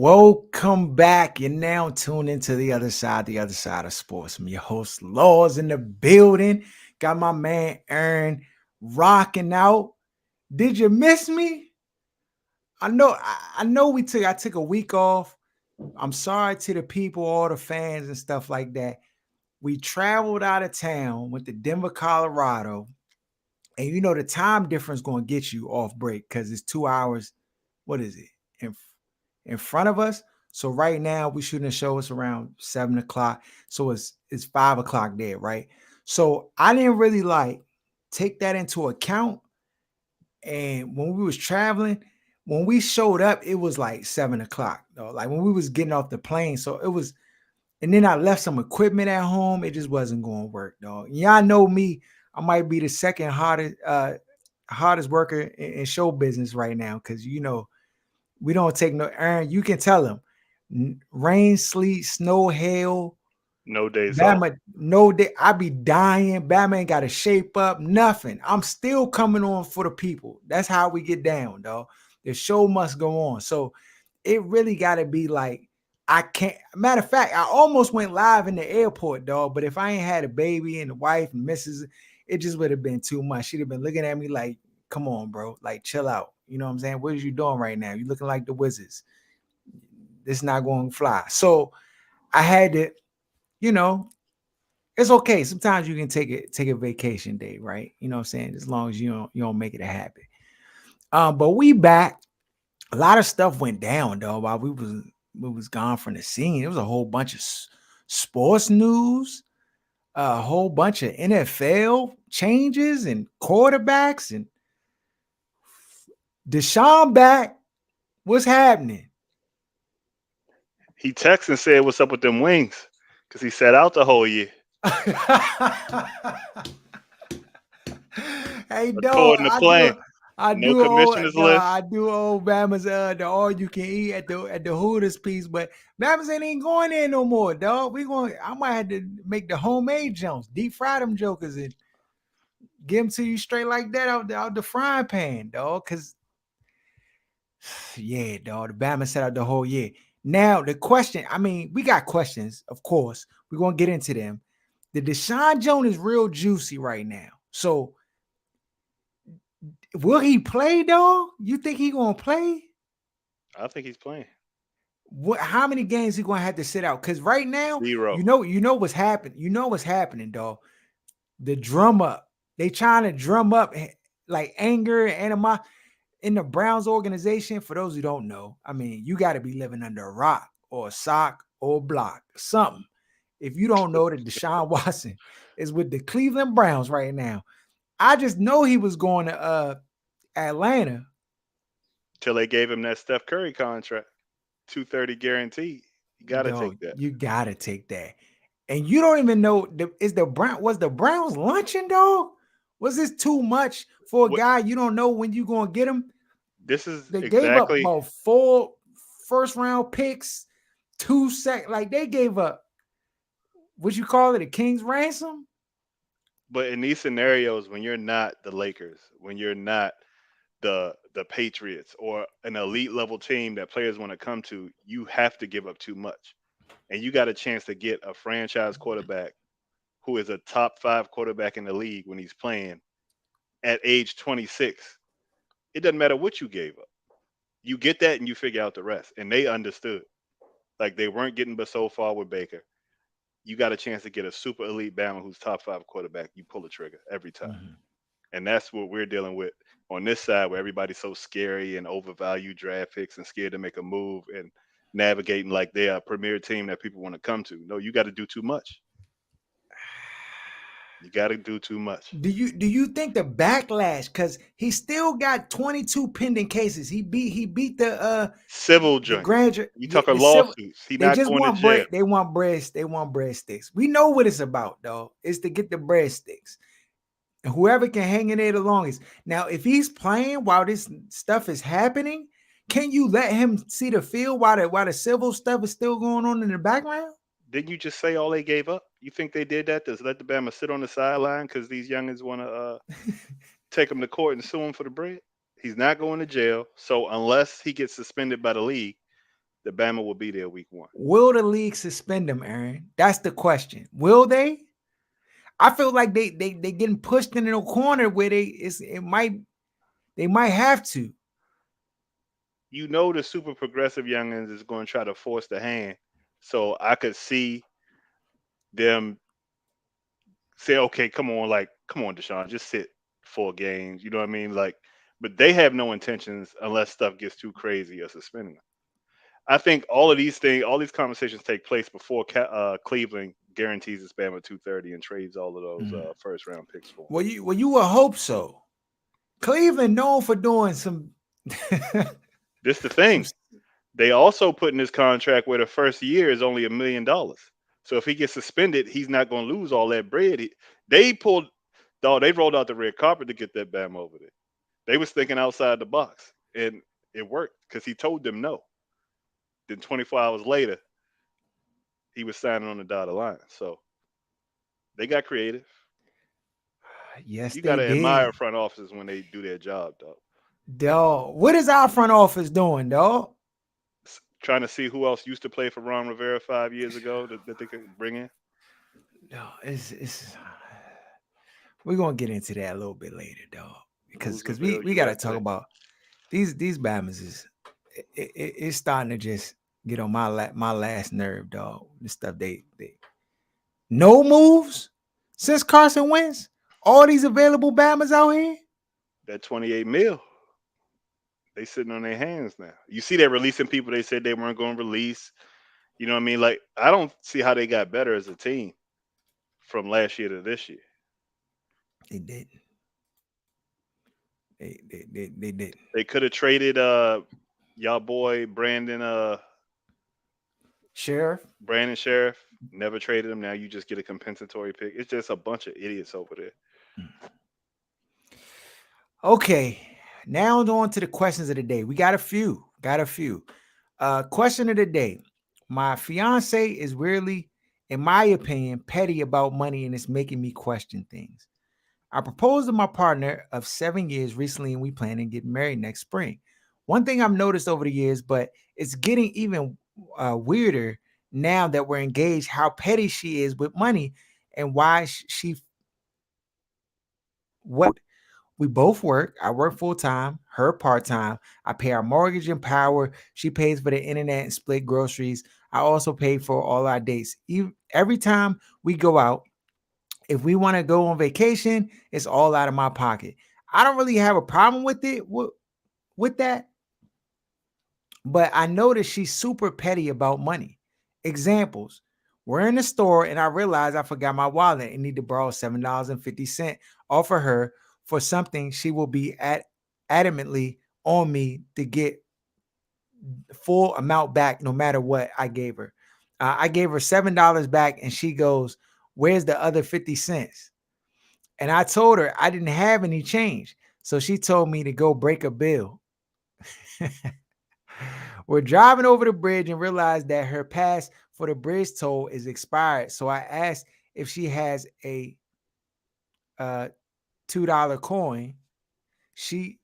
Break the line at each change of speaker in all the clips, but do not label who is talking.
Welcome back. You're now tuned into the other side of sports. I'm your host, Laws in the building. Got my man Aaron rocking out. Did you miss me? I know I took a week off. I'm sorry to the people, all the fans and stuff like that. We traveled out of town, went to Denver, Colorado, and you know the time difference gonna get you off break because it's 2 hours. What is it? In in front of us. So right now we shooting a show. It's around 7 o'clock. So it's 5 o'clock there, right? So I didn't really like take that into account. And when we was traveling, when we showed up, it was like 7 o'clock. Though. Like when we was getting off the plane. So it was, and then I left some equipment at home. It just wasn't going to work, dog. Y'all know me. I might be the second hardest worker in show business right now because we don't take no Aaron. You can tell him rain, sleet, snow, hail,
No days off.
Bama, no day. I be dying. Bama ain't got to shape up, nothing. I'm still coming on for the people. That's how we get down, dog. The show must go on. So it really got to be like, I can't. Matter of fact, I almost went live in the airport, dog. But if I ain't had a baby and a wife and missus, it just would have been too much. She'd have been looking at me like, come on, bro. Like, chill out. You know what I'm saying? What is you doing right now? You looking like the Wizards. This not going to fly. So I had to, you know, it's okay. Sometimes you can take a vacation day, right? You know what I'm saying? As long as you don't make it a habit. But we back. A lot of stuff went down though while we was gone from the scene. It was a whole bunch of sports news, a whole bunch of NFL changes and quarterbacks and Deshaun back. What's happening?
He texted and said, "What's up with them wings?" Because he sat out the whole year,
Hey, dog,
according to plan. No commissioners
I
list.
do owe Bama's the all you can eat at the Hooters piece, but Bama's ain't going there no more, dog. I might have to make the homemade jumps, deep fry them jokers and give them to you straight like that out the frying pan, dog. Cause yeah, dog, the Bama set out the whole year. Now the question, I mean, we got questions, of course. We're gonna get into them. The Deshaun Jones is real juicy right now. So will he play, dog? You think he gonna play?
I think he's playing
How many games he gonna have to sit out? Because right now,
zero.
you know what's happening. You know what's happening, dog. The drum up. They trying to drum up like anger and animosity in the Browns organization. For those who don't know, I mean, you got to be living under a rock or a sock or a block, something. If you don't know that Deshaun Watson is with the Cleveland Browns right now, I just know he was going to Atlanta.
Till they gave him that Steph Curry contract, 230 guaranteed. You got to
Dog,
take that.
you gotta take that. And you don't even know was the Browns lunching, dog? Was this too much for a
What
guy you don't know when you gonna get him?
this is
They gave up
exactly,
about 4 first round picks, like they gave up what you call it, a king's ransom.
but in these scenarios, when you're not the Lakers, when you're not the Patriots or an elite level team that players want to come to, you have to give up too much. And you got a chance to get a franchise quarterback who is a top five quarterback in the league when he's playing at age 26. It doesn't matter what you gave up. You get that and you figure out the rest. And they understood. Like they weren't getting but so far with Baker. You got a chance to get a super elite Bama who's top five quarterback. You pull the trigger every time.
Mhm.
And that's what we're dealing with on this side where everybody's so scary and overvalued draft picks and scared to make a move and navigating like they're a premier team that people want to come to. No, you got to do too much. You got to do too much.
Do you think the backlash? Because he still got 22 pending cases. He beat
Civil
the
joints.
grand jury.
You
Yeah,
talking
the civil.
lawsuits. He
They
not
just
going to
want
jail.
bread. They want bread. They want breadsticks. We know what it's about, though. It's to get the breadsticks. And whoever can hang in there the longest. Now, if he's playing while this stuff is happening, can you let him see the field while the civil stuff is still going on in the background?
Didn't you just say all they gave up? You think they did that to let the Bama sit on the sideline because these youngins want to take him to court and sue him for the bread? He's not going to jail. So unless he gets suspended by the league, the Bama will be there week 1.
Will the league suspend them, Aaron? That's the question. Will they? I feel like they getting pushed into the corner where they might have to.
You know the super progressive youngins is going to try to force the hand. So I could see them say, okay, come on, Deshaun, just sit 4 games. You know what I mean? Like, but they have no intentions unless stuff gets too crazy of suspending them. I think all these conversations take place before Cleveland guarantees his Bama 230 and trades all of those
Mm.
first round picks for him.
Well, you would hope so. Cleveland known for doing some
This the
some.
thing. They also put in his contract where the first year is only $1 million. So if he gets suspended, he's not going to lose all that bread. They pulled, dog. They rolled out the red carpet to get that Bama over there. They was thinking outside the box, and it worked because he told them no. Then 24 hours later, he was signing on the dotted line. So they got creative.
Yes,
You got
they
to admire
did.
front offices when they do their job, dog.
Dog, what is our front office doing, dog?
Trying to see who else used to play for Ron Rivera 5 years ago that they could bring in.
No, it's we're gonna get into that a little bit later, dog. Because we
Loserville,
we gotta talk
USA.
about these Bama's is it's starting to just get on my last nerve, dog. The stuff they no moves since Carson Wentz. All these available Bama's out here.
That 28 mil, they sitting on their hands now. You see, they're releasing people they said they weren't going to release. You know what I mean? Like, I don't see how they got better as a team from last year to this year.
They didn't. They didn't.
They could have traded y'all boy
Sheriff.
Brandon Sheriff. Never traded him. Now you just get a compensatory pick. It's just a bunch of idiots over there.
Okay, now on to the questions of the day. We got a few. Got a few. Question of the day. My fiance is really, in my opinion, petty about money and it's making me question things. I proposed to my partner of 7 years recently and we plan on getting married next spring. One thing I've noticed over the years, but it's getting even weirder now that we're engaged, how petty she is with money and why she what we both work. I work full time, her part time. I pay our mortgage and power. She pays for the internet and split groceries. I also pay for all our dates. Every time we go out, if we want to go on vacation, it's all out of my pocket. I don't really have a problem with it with that, but I notice she's super petty about money. Examples. We're in the store and I realize I forgot my wallet and need to borrow $7.50 off of her for something she will be adamantly on me to get full amount back no matter what I gave her. I gave her $7 back and she goes, "Where's the other 50 cents?" And I told her I didn't have any change. So she told me to go break a bill. We're driving over the bridge and realized that her pass for the bridge toll is expired. So I asked if she has a uh, $2 coin. She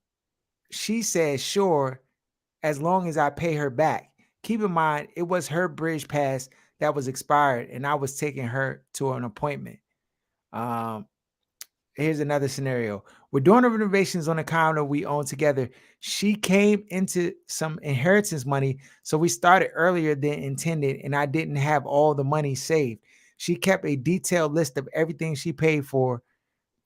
she said sure, as long as I pay her back. Keep in mind it was her bridge pass that was expired, and I was taking her to an appointment. Um, Here's another scenario. We're doing the renovations on a condo we own together. She came into some inheritance money, so we started earlier than intended, and I didn't have all the money saved. She kept a detailed list of everything she paid for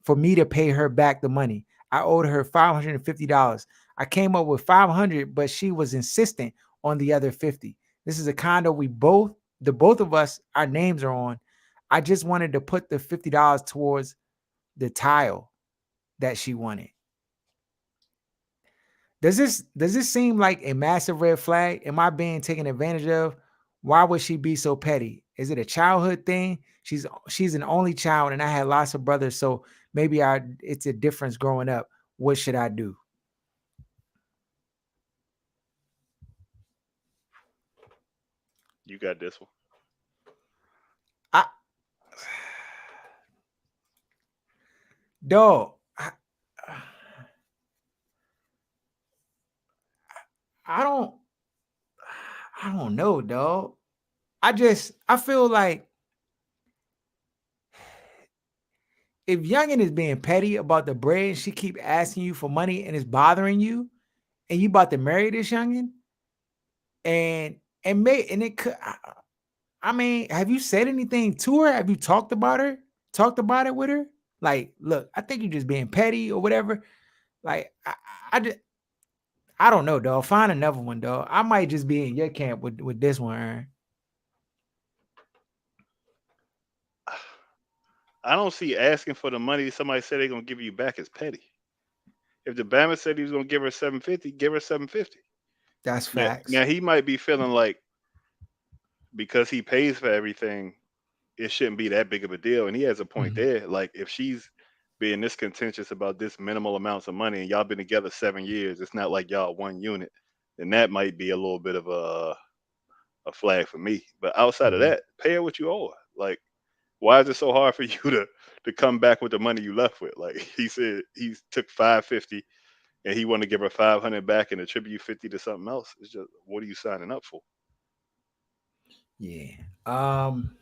me to pay her back the money. I owed her $550. I came up with 500, but she was insistent on the other 50. This is a condo the both of us, our names are on. I just wanted to put the $50 towards the tile that she wanted. Does this seem like a massive red flag? Am I being taken advantage of? Why would she be so petty? Is it a childhood thing? She's an only child and I had lots of brothers, so maybe it's a difference growing up. What should I do?
You got this one.
I dog. I don't I don't know, dog. I feel like if Youngin is being petty about the bread and she keep asking you for money and it's bothering you, and you about to marry this Youngin, and and it could. I mean, have you said anything to her? Have you talked about her? Talked about it with her? Like, look, I think you're just being petty or whatever. Like, just, I don't know, dog. Find another one, dog. I might just be in your camp with this one. Aaron.
I don't see asking for the money somebody said they're gonna give you back as petty. If the Bama said he was gonna give her 750, give her 750.
That's
Now,
facts.
now he might be feeling like because he pays for everything, it shouldn't be that big of a deal. And he has a point
Mhm.
there. Like if she's being this contentious about this minimal amounts of money and y'all been together 7 years, it's not like y'all one unit. Then that might be a little bit of a flag for me. But outside of
Mhm.
that, pay her what you owe her. Like, why is it so hard for you to come back with the money you left with? Like he said, he took 550 and he want to give her 500 back and attribute 50 to something else. It's just what are you signing up for?
Yeah. Um.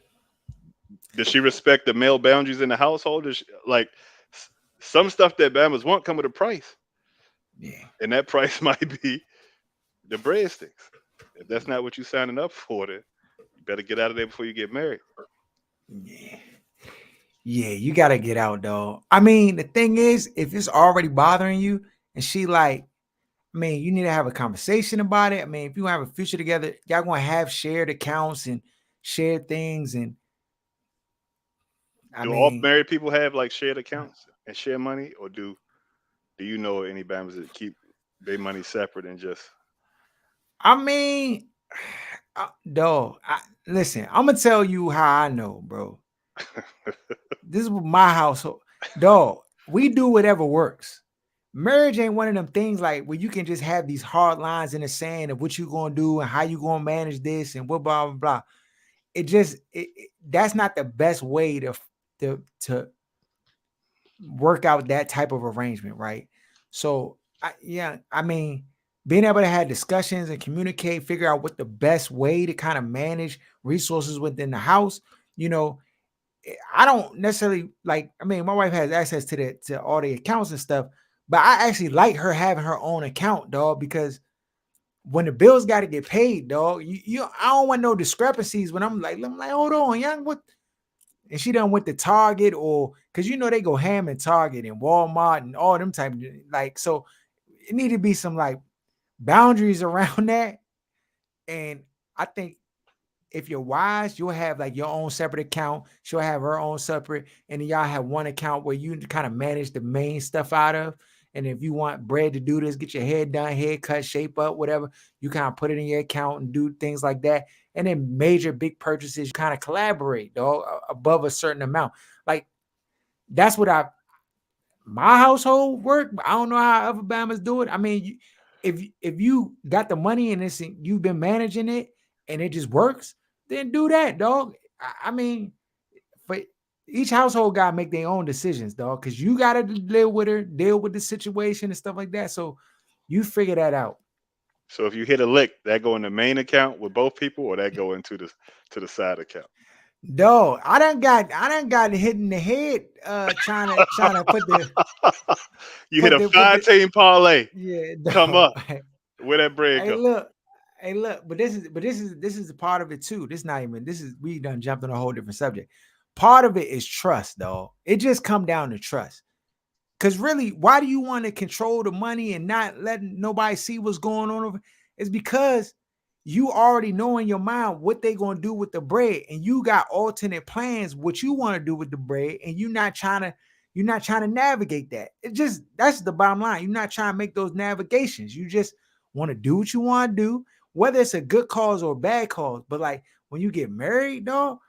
Does she respect the male boundaries in the household? Like some stuff that Bama's want come with a price,
Yeah.
and that price might be the breadsticks. If that's not what you're signing up for, then you better get out of there before you get married.
Yeah. Yeah. You gotta get out, dog. I mean, the thing is, if it's already bothering you, and she like, I mean, you need to have a conversation about it. I mean, if you have a future together, y'all gonna have shared accounts and shared things, and I
Do all
mean,
married people have like shared accounts and share money, or do you know any Bama's that keep their money separate and just
I mean, dog. Listen, I'm gonna tell you how I know, bro. This is my household, dog. We do whatever works. Marriage ain't one of them things like where you can just have these hard lines in the sand of what you gonna do and how you gonna manage this and what blah blah blah. That's not the best way to work out that type of arrangement, right? So yeah, I mean, being able to have discussions and communicate, figure out what the best way to kind of manage resources within the house, you know, I don't necessarily like. I mean, my wife has access to all the accounts and stuff, but I actually like her having her own account, dog, because when the bills got to get paid, dog, I don't want no discrepancies when I'm like, hold on, young, what? And she done went to Target or because they go ham in Target and Walmart and all them type of like. So it need to be some like boundaries around that. And I think if you're wise, you'll have like your own separate account. She'll have her own separate, and then y'all have one account where you kind of manage the main stuff out of. And if you want bread to do this, get your hair done, haircut, shape up, whatever, you kind of put it in your account and do things like that. And then major big purchases, you kind of collaborate, dog, above a certain amount. Like that's what my household work. I don't know how other Bama's do it. I mean, if you got the money and you've been managing it and it just works, then do that, dog. I mean, for each household got to make their own decisions, dog, because you got to live with her, deal with the situation and stuff like that. So you figure that out.
so if you hit a lick, that go in the main account with both people, or that go into the side account?
Dog, I done got hit in the head trying to
You hit
put
a
the
5 team parlay,
yeah,
come
dog.
up. Where that bread
Hey,
go?
look. Hey, look, but this is a part of it too. This not even this is we done jumped on a whole different subject. Part of it is trust, though. It just come down to trust. Cause really, why do you want to control the money and not letting nobody see what's going on over? It's because you already know in your mind what they gonna do with the bread, and you got alternate plans what you want to do with the bread, and you're not trying to navigate that. It just that's the bottom line. You're not trying to make those navigations. You just want to do what you want to do, whether it's a good cause or a bad cause. But like when you get married, dog,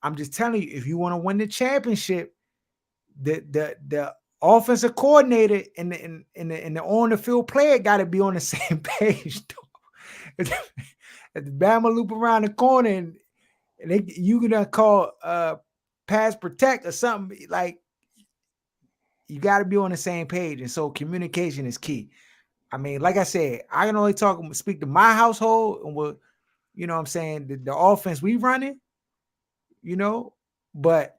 I'm just telling you, if you want to win the championship, the offensive coordinator and the on the field player got to be on the same page. If the Bama loop around the corner and you gonna call pass protect or something like you got to be on the same page. And so communication is key. I mean, like I said, I can only speak to my household and what you know what I'm saying, the offense we running, you know, but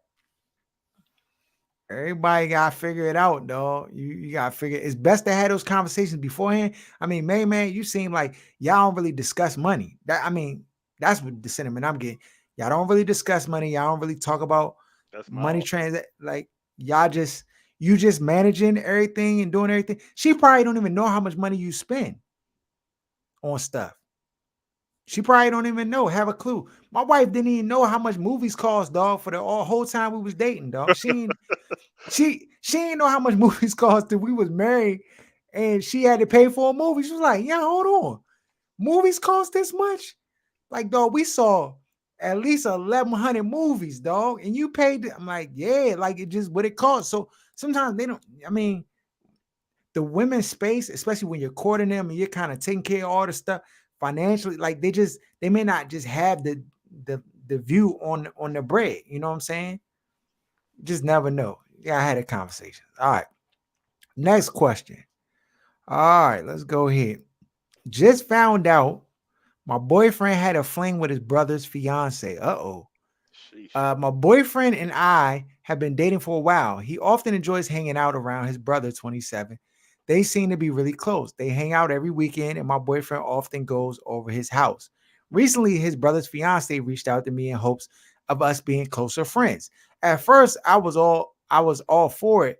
everybody gotta figure it out, dog. You gotta figure it's best to have those conversations beforehand. I mean, man, you seem like y'all don't really discuss money. That's what the sentiment I'm getting. Y'all don't really discuss money. Y'all don't really talk about
That's my
money
all.
trans. Like y'all just you just managing everything and doing everything. She probably don't even know how much money you spend on stuff. She probably don't even know, have a clue. My wife didn't even know how much movies cost, dog, for the whole time we was dating, dog. She didn't know how much movies cost till we was married, and she had to pay for a movie. She was like, "Yeah, hold on, movies cost this much?" Like, dog, we saw at least 1,100 movies, dog, and you paid. I'm like, yeah, like it just what it costs. So sometimes they don't. I mean, the women's space, especially when you're courting them and you're kind of taking care of all the stuff financially, like they may not just have the the view on the bread. You know what I'm saying? Just never know. Yeah, I had a conversation. All right. Next question. All right, let's go ahead. Just found out my boyfriend had a fling with his brother's fiance. Uh-oh.
Sheesh.
My boyfriend and I have been dating for a while. He often enjoys hanging out around his brother, 27. They seem to be really close. They hang out every weekend, and my boyfriend often goes over his house. Recently, his brother's fiance reached out to me in hopes of us being closer friends. At first, I was all for it.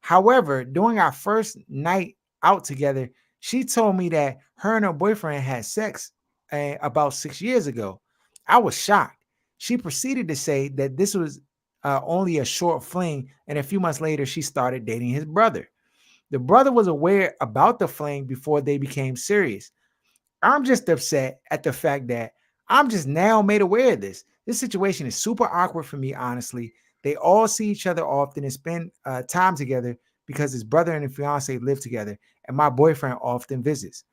However, during our first night out together, she told me that her and her boyfriend had sex about 6 years ago. I was shocked. She proceeded to say that this was only a short fling, and a few months later, she started dating his brother. The brother was aware about the fling before they became serious. I'm just upset at the fact that I'm just now made aware of this. This situation is super awkward for me, honestly. They all see each other often and spend time together because his brother and his fiance live together, and my boyfriend often visits.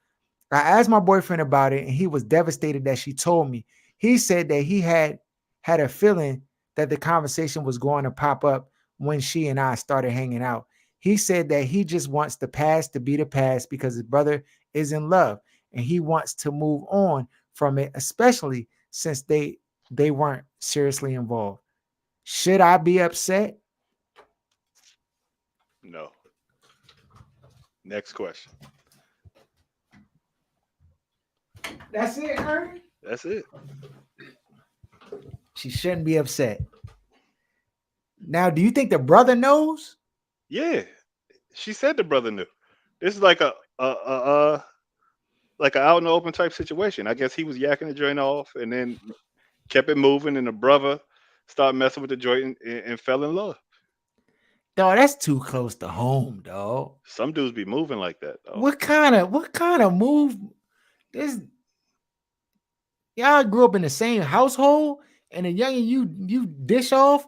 I asked my boyfriend about it, and he was devastated that she told me. He said that he had a feeling that the conversation was going to pop up when she and I started hanging out. He said that he just wants the past to be the past because his brother is in love and he wants to move on from it, especially since they weren't seriously involved. Should I be upset?
No. Next question.
That's it, Ernie.
That's it.
She shouldn't be upset. Now, do you think the brother knows?
Yeah. She said the brother knew. This is like a like an out in the open type situation. I guess he was yakking the joint off and then kept it moving, and the brother started messing with the joint and fell in love.
Dog, that's too close to home, dog.
Some dudes be moving like that, though.
What kind of move this y'all grew up in the same household and the younger you dish off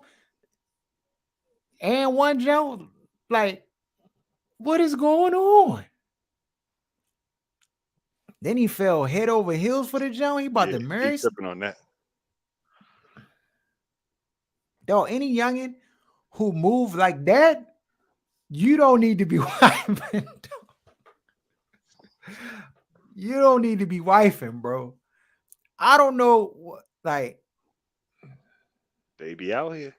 and one jump? Like, what is going on? Then he fell head over heels for the jump. He about
Yeah,
to
he
marry.
tripping on that.
Dog, any youngin who move like that, you don't need to be wifing. You don't need to be wifing, bro. I don't know like
They be out here.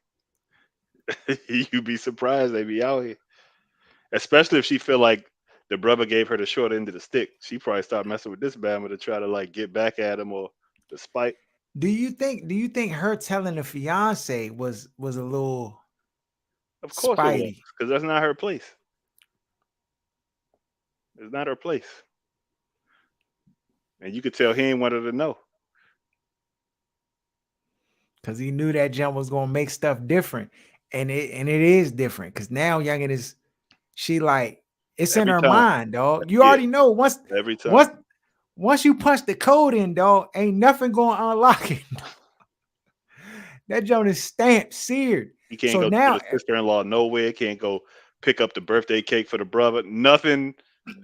You be surprised they be out here. Especially if she feel like the brother gave her the short end of the stick. She probably start messing with this bama to try to like get back at him or the spite.
do you think her telling the fiance was a little
Of course it was,
spidey?
because that's not her place. It's not her place. And you could tell he ain't wanted to know.
Because he knew that jump was gonna make stuff different. And it is different because now youngin is she like it's in
Every
her
time.
mind, dog. You
Yeah,
already know
every time.
once once you punch the code in, dog, ain't nothing gonna unlock it. That joint is stamped, seared.
He can't
So
go to
now
the sister-in-law nowhere. Can't go pick up the birthday cake for the brother. Nothing,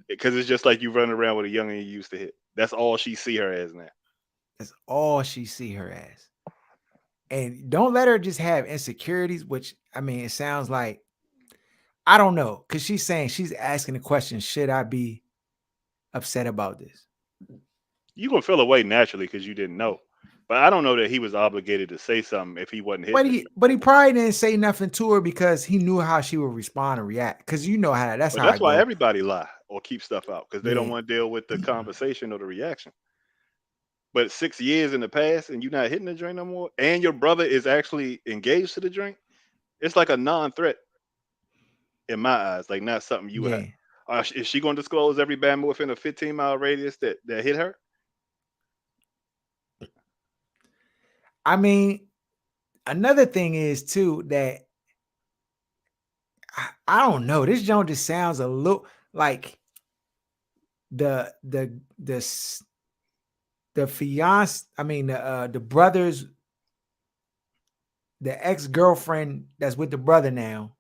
because it's just like you running around with a youngin you used to hit. That's all she see her as now.
that's all she see her as. And don't let her just have insecurities, which I mean, it sounds like I don't know, because she's saying she's asking the question, should I be upset about this?
You gonna feel away naturally because you didn't know. But I don't know that he was obligated to say something if he wasn't
But
hitting the
he
joint.
but he probably didn't say nothing to her because he knew how she would respond and react. Cause you know how that's
But
how I
that's why
go.
everybody lie or keep stuff out because they don't
Yeah.
want to deal with the conversation or the reaction. But 6 years in the past and you're not hitting the joint no more, and your brother is actually engaged to the drink, it's like a non-threat in my eyes. Like not something you would have.
Yeah.
Is she going to disclose every Bama within a 15-mile radius that hit her?
I mean, another thing is too that I don't know. This joint just sounds a little like the the fiance. I mean the brothers, the ex girlfriend that's with the brother now.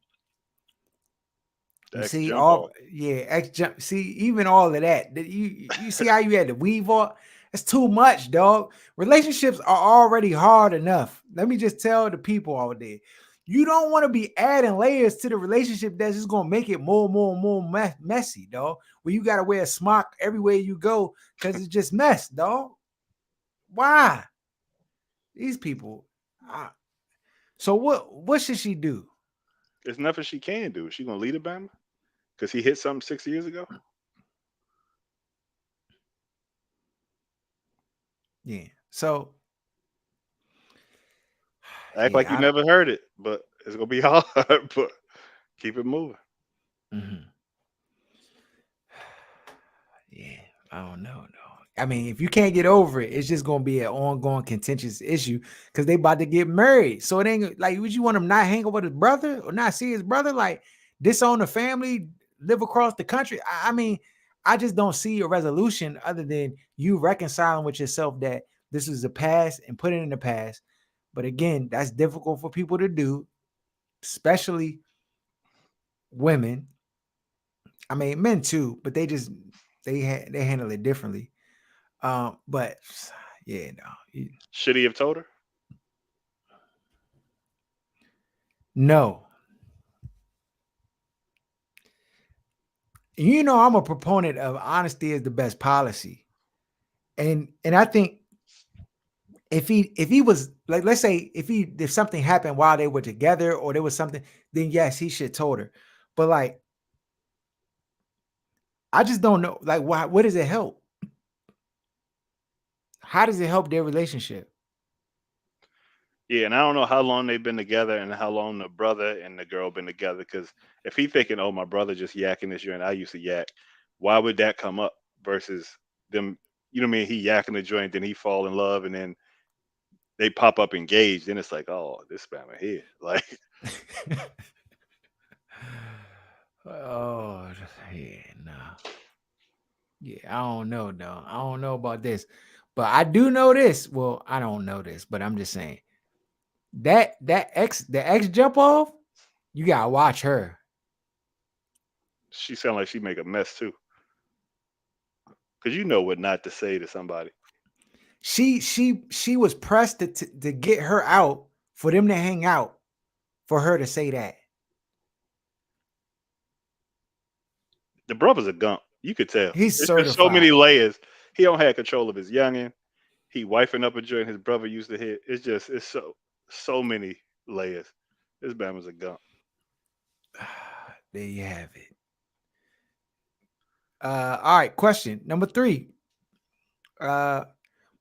The
You
ex
see
jump off.
all yeah ex jump. See even all of that. You see how you had to weave all. It's too much, dog. Relationships are already hard enough. Let me just tell the people out there. You don't want to be adding layers to the relationship that's just gonna make it more messy, dog. Where you gotta wear a smock everywhere you go because it's just mess, dog. Why? These people. uh, so what should she do?
There's nothing she can do. She gonna lead a Bama because he hit something 6 years ago.
Yeah. So
Act like
yeah,
you
I don't.
never heard it, but it's gonna be hard. But keep it moving.
Mhm. Yeah, I don't know. No, I mean, if you can't get over it, it's just gonna be an ongoing contentious issue because they about to get married. So it ain't like would you want him not hang out with his brother or not see his brother, like disown the family, live across the country. I mean, I just don't see a resolution other than you reconciling with yourself that this is the past and put it in the past. But again, that's difficult for people to do, especially women. I mean, men too, but they handle it differently. But yeah, no,
Should he have told her?
no. You know, I'm a proponent of honesty is the best policy, and I think if he was like, let's say if something happened while they were together or there was something, then yes, he should told her. But like, I just don't know. Like, why? What does it help? How does it help their relationship?
Yeah, and I don't know how long they've been together and how long the brother and the girl been together. Because if he thinking, "Oh, my brother just yakking this year and I used to yak," why would that come up versus them? You know what I mean? He yakking the joint, then he fall in love, and then they pop up engaged. Then it's like, "Oh, this Bama here." Like,
Oh yeah, no. Yeah, I don't know, though. I don't know about this, but I do know this. Well, I don't know this, but I'm just saying the ex jump off. You gotta watch her.
she sound like she make a mess too, because you know what not to say to somebody.
She was pressed to get her out for them to hang out for her to say that.
The brother's a gump. You could tell.
He's
It's just so
certified.
many layers. He don't have control of his youngin. He wifing up a joint his brother used to hit. It's so many layers. This Bama's a gump.
There you have it. All right. Question number 3. Uh,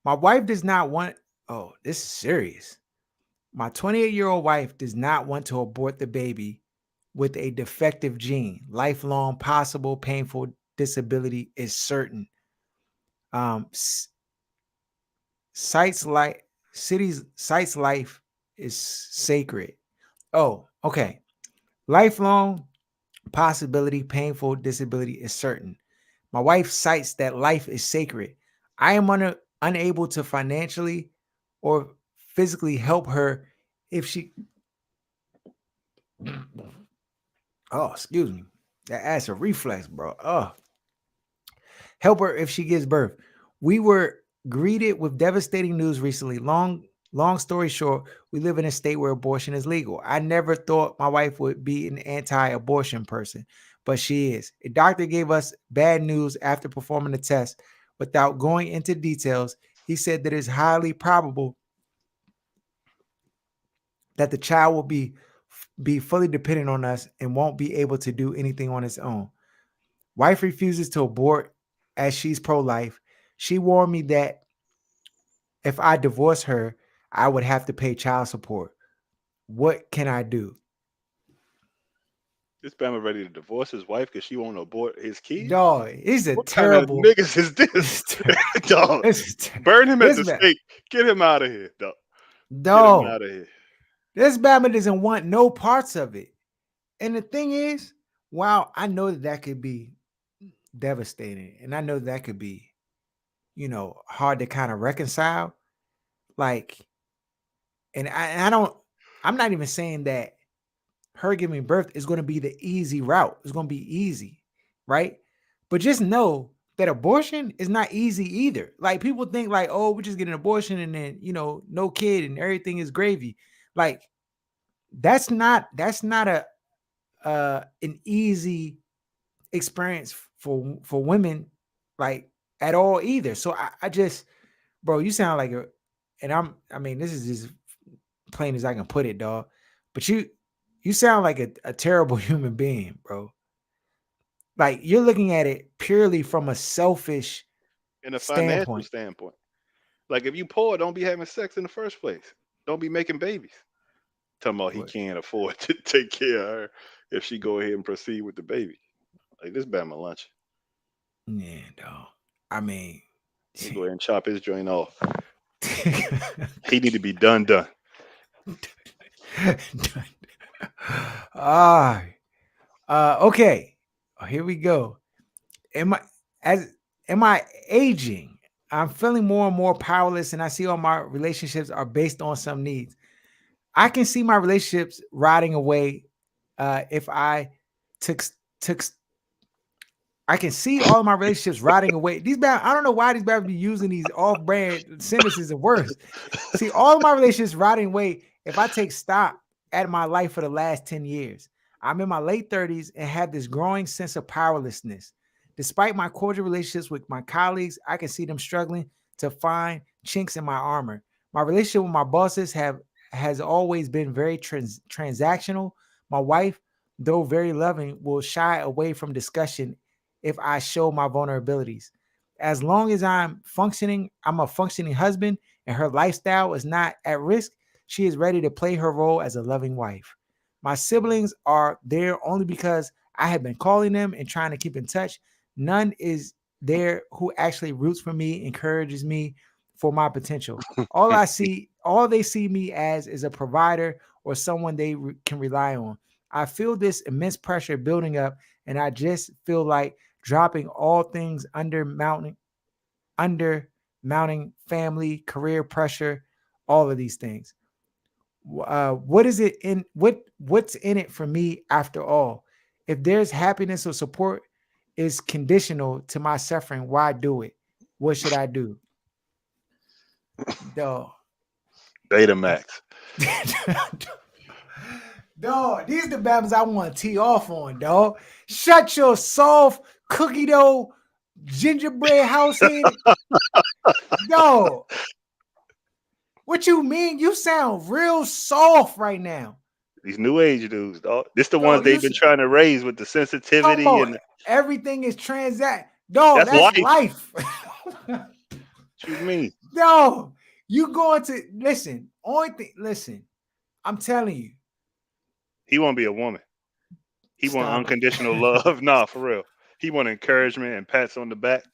my wife does not want. Oh, this is serious. My 28-year-old wife does not want to abort the baby with a defective gene. Lifelong possible painful disability is certain. S- sites like sites life is sacred. Oh, okay. Lifelong possibility painful disability is certain. My wife cites that life is sacred. I am unable to financially or physically help her if she oh, excuse me. That adds a reflex, bro. Oh, help her if she gives birth. We were greeted with devastating news recently. Long story short, we live in a state where abortion is legal. I never thought my wife would be an anti-abortion person, but she is. A doctor gave us bad news after performing the test. Without going into details, He said that it's highly probable that the child will be fully dependent on us and won't be able to do anything on its own. Wife refuses to abort as she's pro-life. She warned me that if I divorce her, I would have to pay child support. What can I do?
This Bama ready to divorce his wife because she won't abort his kids?
Dog, it's a
What kind of
terrible.
niggas is this?
It's ter-
Dog,
it's
burn him at
this
the
man.
stake. Get him out of here, dog. Get him
Dog,
out of here.
this Bama doesn't want no parts of it. And the thing is, while I know that could be devastating, and I know that could be, hard to kind of reconcile. Like, and I don't, I'm not even saying that her giving birth is going to be the easy route. It's going to be easy, right? But just know that abortion is not easy either. Like people think like, oh, we just get an abortion and then, no kid and everything is gravy. Like that's not an easy experience for women like at all either. So I just, bro, you sound like and I mean, this is as plain as I can put it, dog. But you sound like a terrible human being, bro. Like you're looking at it purely from a selfish
In a financial
standpoint.
standpoint. Like if you poor, don't be having sex in the first place. Don't be making babies. Talking about he
What?
can't afford to take care of her if she go ahead and proceed with the baby. Like this Bama lunch.
Yeah, dog. I mean,
He go ahead and chop his joint off. He need to be done.
ah, okay. Here we go. Am I as am I aging? I'm feeling more and more powerless, and I see all my relationships are based on some needs. I can see my relationships rotting away if I took took I can see all of my relationships rotting away. I don't know why these bad be using these off-brand sentences and words. See, all of my relationships rotting away if I take stock at my life for the last 10 years. I'm in my late 30s and have this growing sense of powerlessness. Despite my cordial relationships with my colleagues, I can see them struggling to find chinks in my armor. My relationship with my bosses has always been very transactional. My wife, though very loving, will shy away from discussion if I show my vulnerabilities. As long as I'm a functioning husband and her lifestyle is not at risk, she is ready to play her role as a loving wife. My siblings are there only because I have been calling them and trying to keep in touch. None is there who actually roots for me, encourages me for my potential. All they see me as is a provider or someone they can rely on. I feel this immense pressure building up, and I just feel like dropping all things under mounting family, career pressure, all of these things. What is it in what's in it for me after all? If there's happiness or support is conditional to my suffering, why do it? What should I do? Dog.
Betamax.
Dog, these the babbles I want to tee off on, dog. Shut your soft cookie dough gingerbread house head. Dog. What you mean? You sound real soft right now.
These new age dudes, dog. This the ones
Dog,
they've been trying to raise with the
talking
sensitivity
about
and
everything is transact. Dog,
that's
that's
life.
life.
What you mean?
No, you going to listen. Listen, I'm telling you.
He won't be a woman. He want
Stop
unconditional love. Nah, for real. He want encouragement and pats on the back.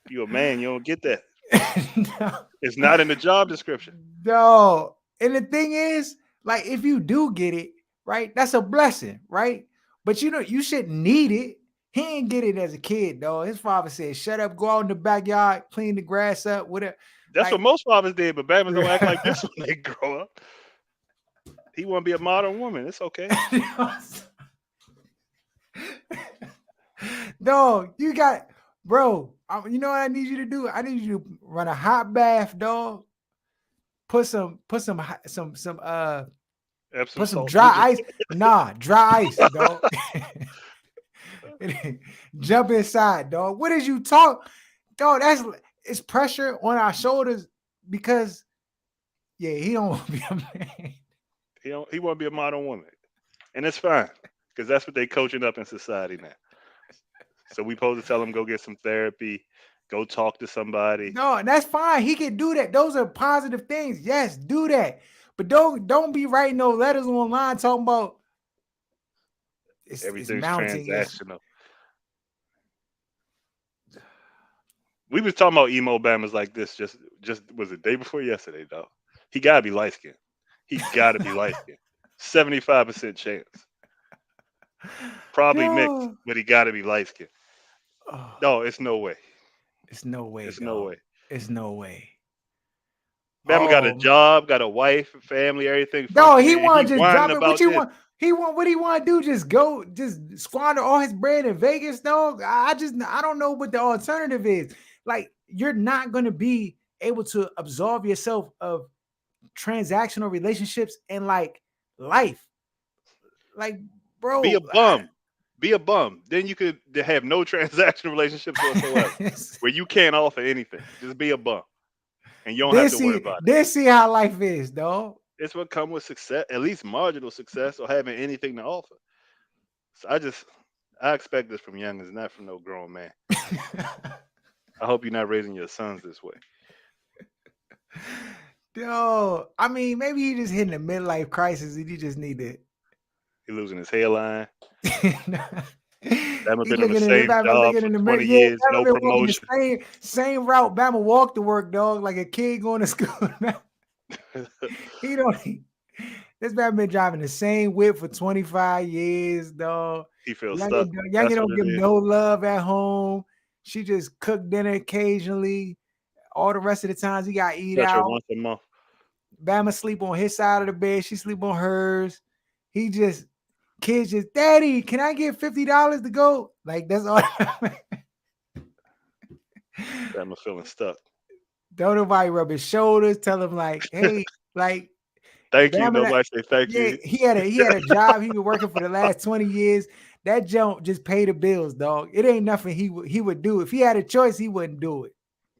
You a man, you don't get that.
it. No.
It's not in the job description.
No. And the thing is, like, if you do get it, right, that's a blessing, right? But you shouldn't need it. He ain't get it as a kid, though. His father said, shut up, go out in the backyard, clean the grass up, whatever.
That's what
Like,
most fathers did, but Bama's don't act like this when they grow up. He want to be a modern woman. It's okay.
Dog, you got, bro, you know what I need you to do? I need you to run a hot bath, dog. Put some put some
Epsom
put some
salt.
dry ice. Nah, dry ice, dog. Jump inside, dog. What did you talk? Dog, it's pressure on our shoulders because yeah, he don't want to be a man.
He want to be a modern woman, and it's fine because that's what they coaching up in society now. So we supposed to tell him go get some therapy, go talk to somebody.
No, and that's fine. He can do that. Those are positive things. Yes, do that. But don't be writing no letters online talking about it's
Everything's
mounting. It's
transactional. We was talking about emo Bama's like this just was it day before yesterday, though. He gotta be light skinned. He gotta be light skinned. 75% chance. Probably mixed,
yo.
but he gotta be light skinned.
Oh,
No, it's no way.
it's no way,
It's no
dog.
way.
It's no way.
Bama got a
Oh
job, got a wife, family, everything
no, he
functioning, and
want
he
to just
whining
drop it. What
about
you
this.
want? He want what he want to do? Just go, just squander all his bread in Vegas, dog. I don't know what the alternative is. Like you're not gonna be able to absolve yourself of transactional relationships and like life. Like,
Be a
bro,
bum. Be a bum. Then you could have no transactional relationships whatsoever, where you can't offer anything. Just be a bum, and you don't have
then
to worry
see,
about it.
then see how life is, dog.
It's what come with success, at least marginal success, or having anything to offer. So I expect this from youngins, not from no grown man. I hope you're not raising your sons this way.
Yo, I mean, maybe he just hitting a midlife crisis and you just need to.
He losing his hairline. Bama
He
been on the
looking in the
same
Bama
job
looking
for
in the mirror.
20
Yeah,
years,
Bama
no
been walking the
promotion.
same route Bama walked to work, dog, like a kid going to school. He don't. This Bama been driving the same whip for 25 years, dog.
He feels stuck.
Youngin
That's what
don't
it
give
is.
no love at home. She just cook dinner occasionally. All the rest of the times he got to eat
Touch her
out.
once a month.
Bama sleep on his side of the bed. She sleep on hers. He just kids just, Daddy, can I get $50 to go? Like that's all.
Bama feeling stuck.
Don't nobody rub his shoulders. Tell him like, hey, like
Thank you.
Bama.
Nobody say thank
Yeah,
you.
he had a job. He been working for the last 20 years. That jump just pay the bills, dog. It ain't nothing he would do. If he had a choice, he wouldn't do it.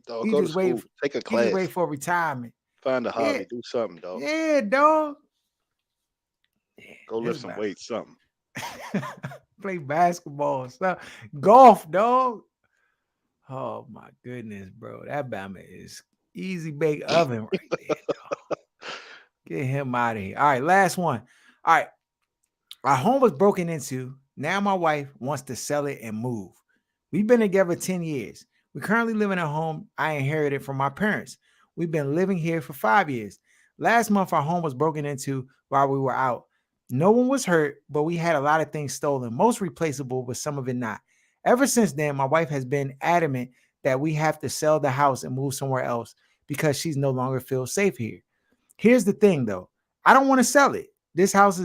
Dog,
He
go to
just wait.
school. Take a
He just
class.
wait for retirement.
Find a
Yeah,
hobby. Do something, dog.
yeah, dog. Yeah,
Go
that's
lift some
about
weights, something.
play basketball, stuff, golf, dog. Oh my goodness, bro. That Bama is easy bake oven right there, dog. Get him out of here. All right, last one. All right. Our home was broken into. Now my wife wants to sell it and move. We've been together 10 years. We currently live in a home I inherited from my parents. We've been living here for 5 years. Last month, our home was broken into while we were out. No one was hurt, but we had a lot of things stolen, most replaceable, but some of it not. Ever since then, my wife has been adamant that we have to sell the house and move somewhere else because she's no longer feels safe here. Here's the thing though. I don't want to sell it. This house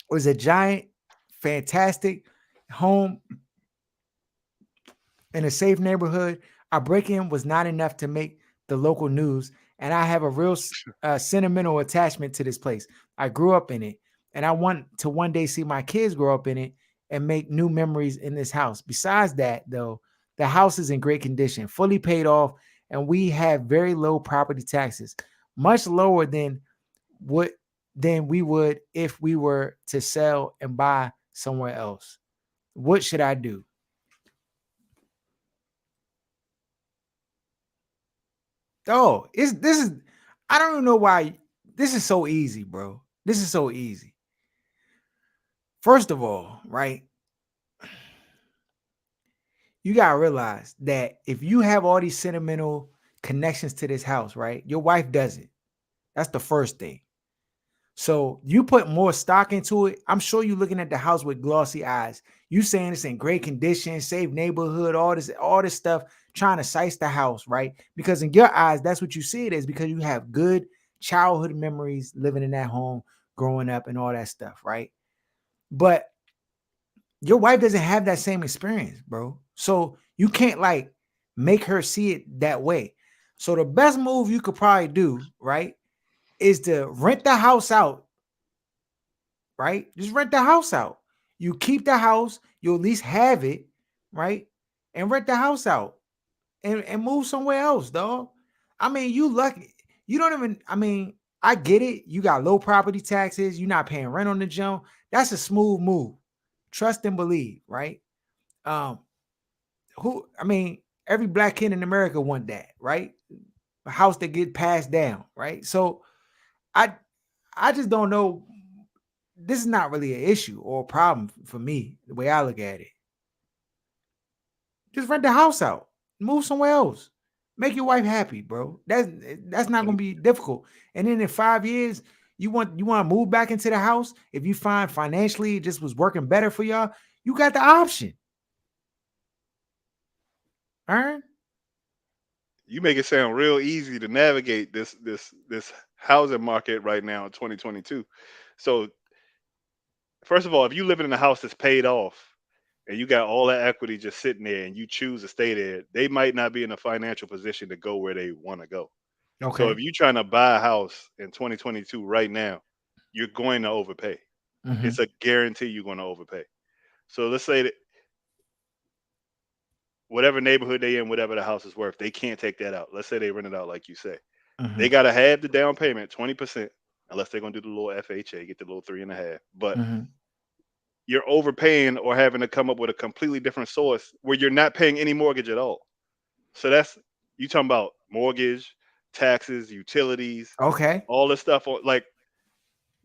was a giant, fantastic home in a safe neighborhood. Our break-in was not enough to make the local news, and I have a real sentimental attachment to this place. I grew up in it, and I want to one day see my kids grow up in it and make new memories in this house. Besides that, though, the house is in great condition, fully paid off, and we have very low property taxes, much lower what than we would if we were to sell and buy somewhere else. What should I do? Oh, it's this is I don't even know why this is so easy, bro. This is so easy. First of all, right? You gotta realize that if you have all these sentimental connections to this house, right? Your wife doesn't. That's the first thing. So you put more stock into it. I'm sure you're looking at the house with glossy eyes. You saying it's in great condition, safe neighborhood, all this stuff, trying to size the house, right? Because in your eyes, that's what you see it as because you have good childhood memories living in that home, growing up, and all that stuff, right? But your wife doesn't have that same experience, bro. So you can't like make her see it that way. So the best move you could probably do, right, is to rent the house out, right? Just rent the house out. You keep the house, you at least have it, right? And rent the house out and move somewhere else, dog. I mean, you lucky. You don't even. I mean, I get it. You got low property taxes. You're not paying rent on the jump. That's a smooth move. Trust and believe, right? Um, who? I mean, every black kid in America want that, right? A house that get passed down, right? So I, I just don't know. This is not really an issue or a problem for me. The way I look at it, just rent the house out, move somewhere else, make your wife happy, bro. That's not gonna
And
be difficult. And then in 5 years, you want to move back into the house. If you find financially it just was working better for y'all, you got the option. All right.
you make it sound real easy to navigate this housing market right now in 2022. So first of all, if you living in a house that's paid off and you got all that equity just sitting there and you choose to stay there, they might not be in a financial position to go where they want to go. So if
Okay.
you're trying to buy a house in 2022 right now, you're going to overpay.
Mm-hmm.
It's a guarantee you're going to overpay. So let's say that whatever neighborhood they in, whatever the house is worth, they can't take that out. Let's say they rent it out like you say.
Mm-hmm.
They gotta have the down payment, 20%, unless they're gonna do the little FHA, get the little 3.5. But
Mm-hmm.
you're overpaying or having to come up with a completely different source where you're not paying any mortgage at all. So that's you talking about mortgage, taxes, utilities,
Okay.
all this stuff. Like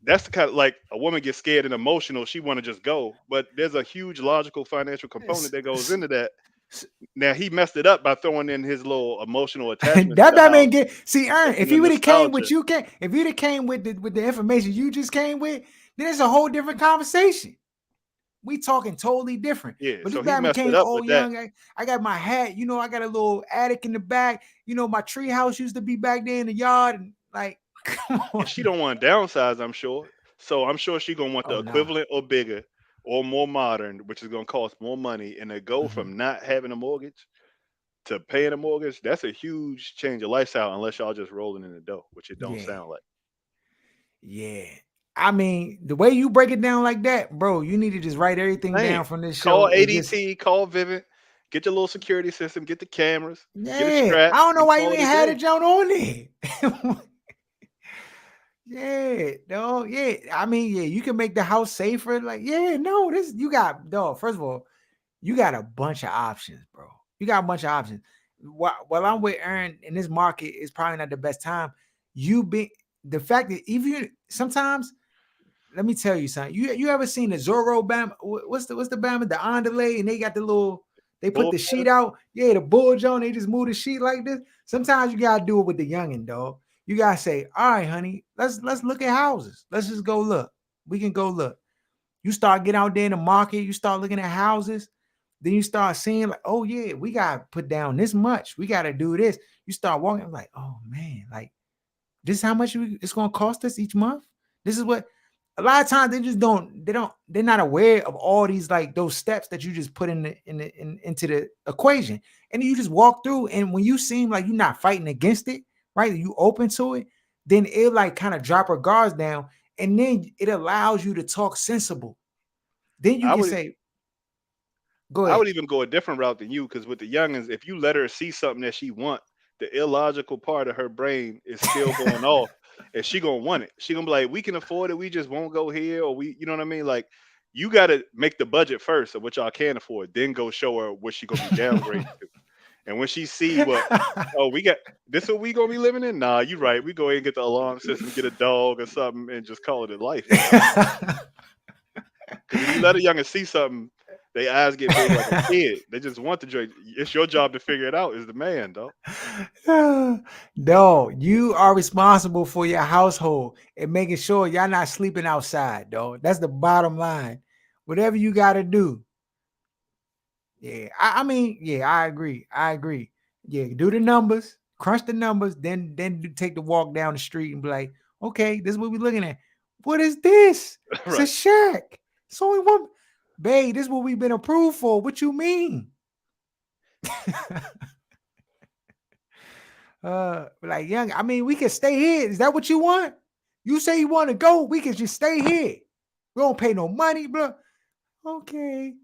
that's the kind of like a woman gets scared and emotional. She want to just go, but there's a huge logical financial component
S-
that goes
s-
into that.
s-
Now he messed it up by throwing in his little emotional attachment to
that
the house
Batman get see Ern.
and
If
the
he would have came
nostalgia.
with you came, if he'd have came with the information you just came with, then it's a whole different conversation. We talking totally different.
Yeah,
But this
so he
Batman
messed it
came
up
all
with that.
young. I got my hat. I got a little attic in the back. My tree house used to be back there in the yard. And like, come
And
on.
she don't want to downsize, I'm sure. So I'm sure she gonna want
Oh
the
nah.
equivalent or bigger or more modern, which is gonna cost more money. And to go
Mhm.
from not having a mortgage to paying a mortgage, that's a huge change of lifestyle unless y'all just rolling in the dough, which it don't
Yeah.
sound like.
Yeah. I mean, the way you break it down like that, bro, you need to just write everything
Man,
down from this
call
show and just
ADT, call Vivint, get your little security system, get the cameras, get a
yeah.
strap,
I don't know
and
why you
call it
ain't
a
had a
day.
joint on there. Yeah, no, yeah. I mean, yeah, you can make the house safer. Like, yeah, no, this you got dog. First of all, you got a bunch of options, bro. You got a bunch of options. While I'm with Aaron in this market is probably not the best time. You be the fact that even sometimes, let me tell you something. You ever seen the Zorro Bam? What's the Bama? The Andale, and they got the little. They put
Bull
the sheet out. Yeah, the bull John. They just move the sheet like this. Sometimes you gotta do it with the youngin, dog. You gotta say, all right, honey, let's look at houses. Let's just go look. We can go look. You start getting out there in the market, you start looking at houses, then you start seeing like, oh yeah, we gotta put down this much. We gotta do this. You start walking like, oh man, like this is how much it's gonna cost us each month. This is what a lot of times they're not aware of all these like those steps that you just put into the equation. And you just walk through, and when you seem like you're not fighting against it, right? You open to it, then it like kind of drop our guards down, and then it allows you to talk sensible. Then you
I
can
would
say, go
I
ahead.
would even go a different route than you because with the youngins, if you let her see something that she want, the illogical part of her brain is still going off, and she gonna want it. She gonna be like, "We can afford it. We just won't go here," or you know what I mean? Like, you got to make the budget first of what y'all can afford, then go show her what she gonna be downgraded to. And when she see what, oh, we got this, what we gonna be living in? Nah, you right. We go ahead and get the alarm system, get a dog or something, and just call it a life. Because if you let a youngin see something, their eyes get big like a kid. They just want the joy. It's your job to figure it out. Is the man, though.
No, you are responsible for your household and making sure y'all not sleeping outside, though. That's the bottom line. Whatever you got to do. Yeah, I mean, yeah, I agree. I agree. Yeah, do the numbers, crunch the numbers, then take the walk down the street and be like, okay, this is what we're looking at. What is this? It's a
Right.
shack. It's only one. Babe, this is what we've been approved for. What you mean? Like young, I mean, we can stay here. Is that what you want? You say you want to go, we can just stay here. We don't pay no money, bro. Okay.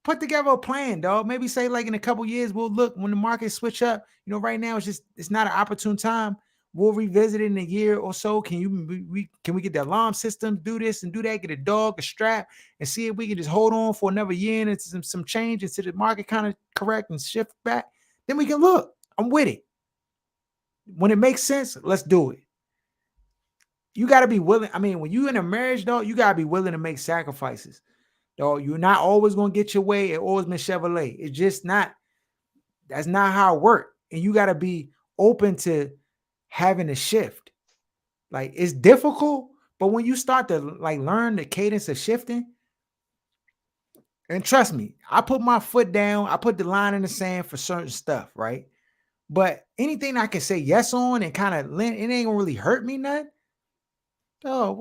put together a plan, dog. Maybe say like in a couple years we'll look when the market switch up. Right now it's not an opportune time. We'll revisit it in a year or so. Can we get the alarm system, do this and do that, get a dog, a strap, and see if we can just hold on for another year and it's some change until the market kind of correct and shift back. Then we can look. I'm with it. When it makes sense, let's do it. You got to be willing. I mean, when you in a marriage, though, you got to be willing to make sacrifices. Though you're not always gonna get your way. It always been Chevrolet. It's just not. That's not how it works. And you got to be open to having a shift. Like it's difficult, but when you start to like learn the cadence of shifting, and trust me, I put my foot down. I put the line in the sand for certain stuff, right? But anything I can say yes on and kind of it ain't gonna really hurt me none. Oh,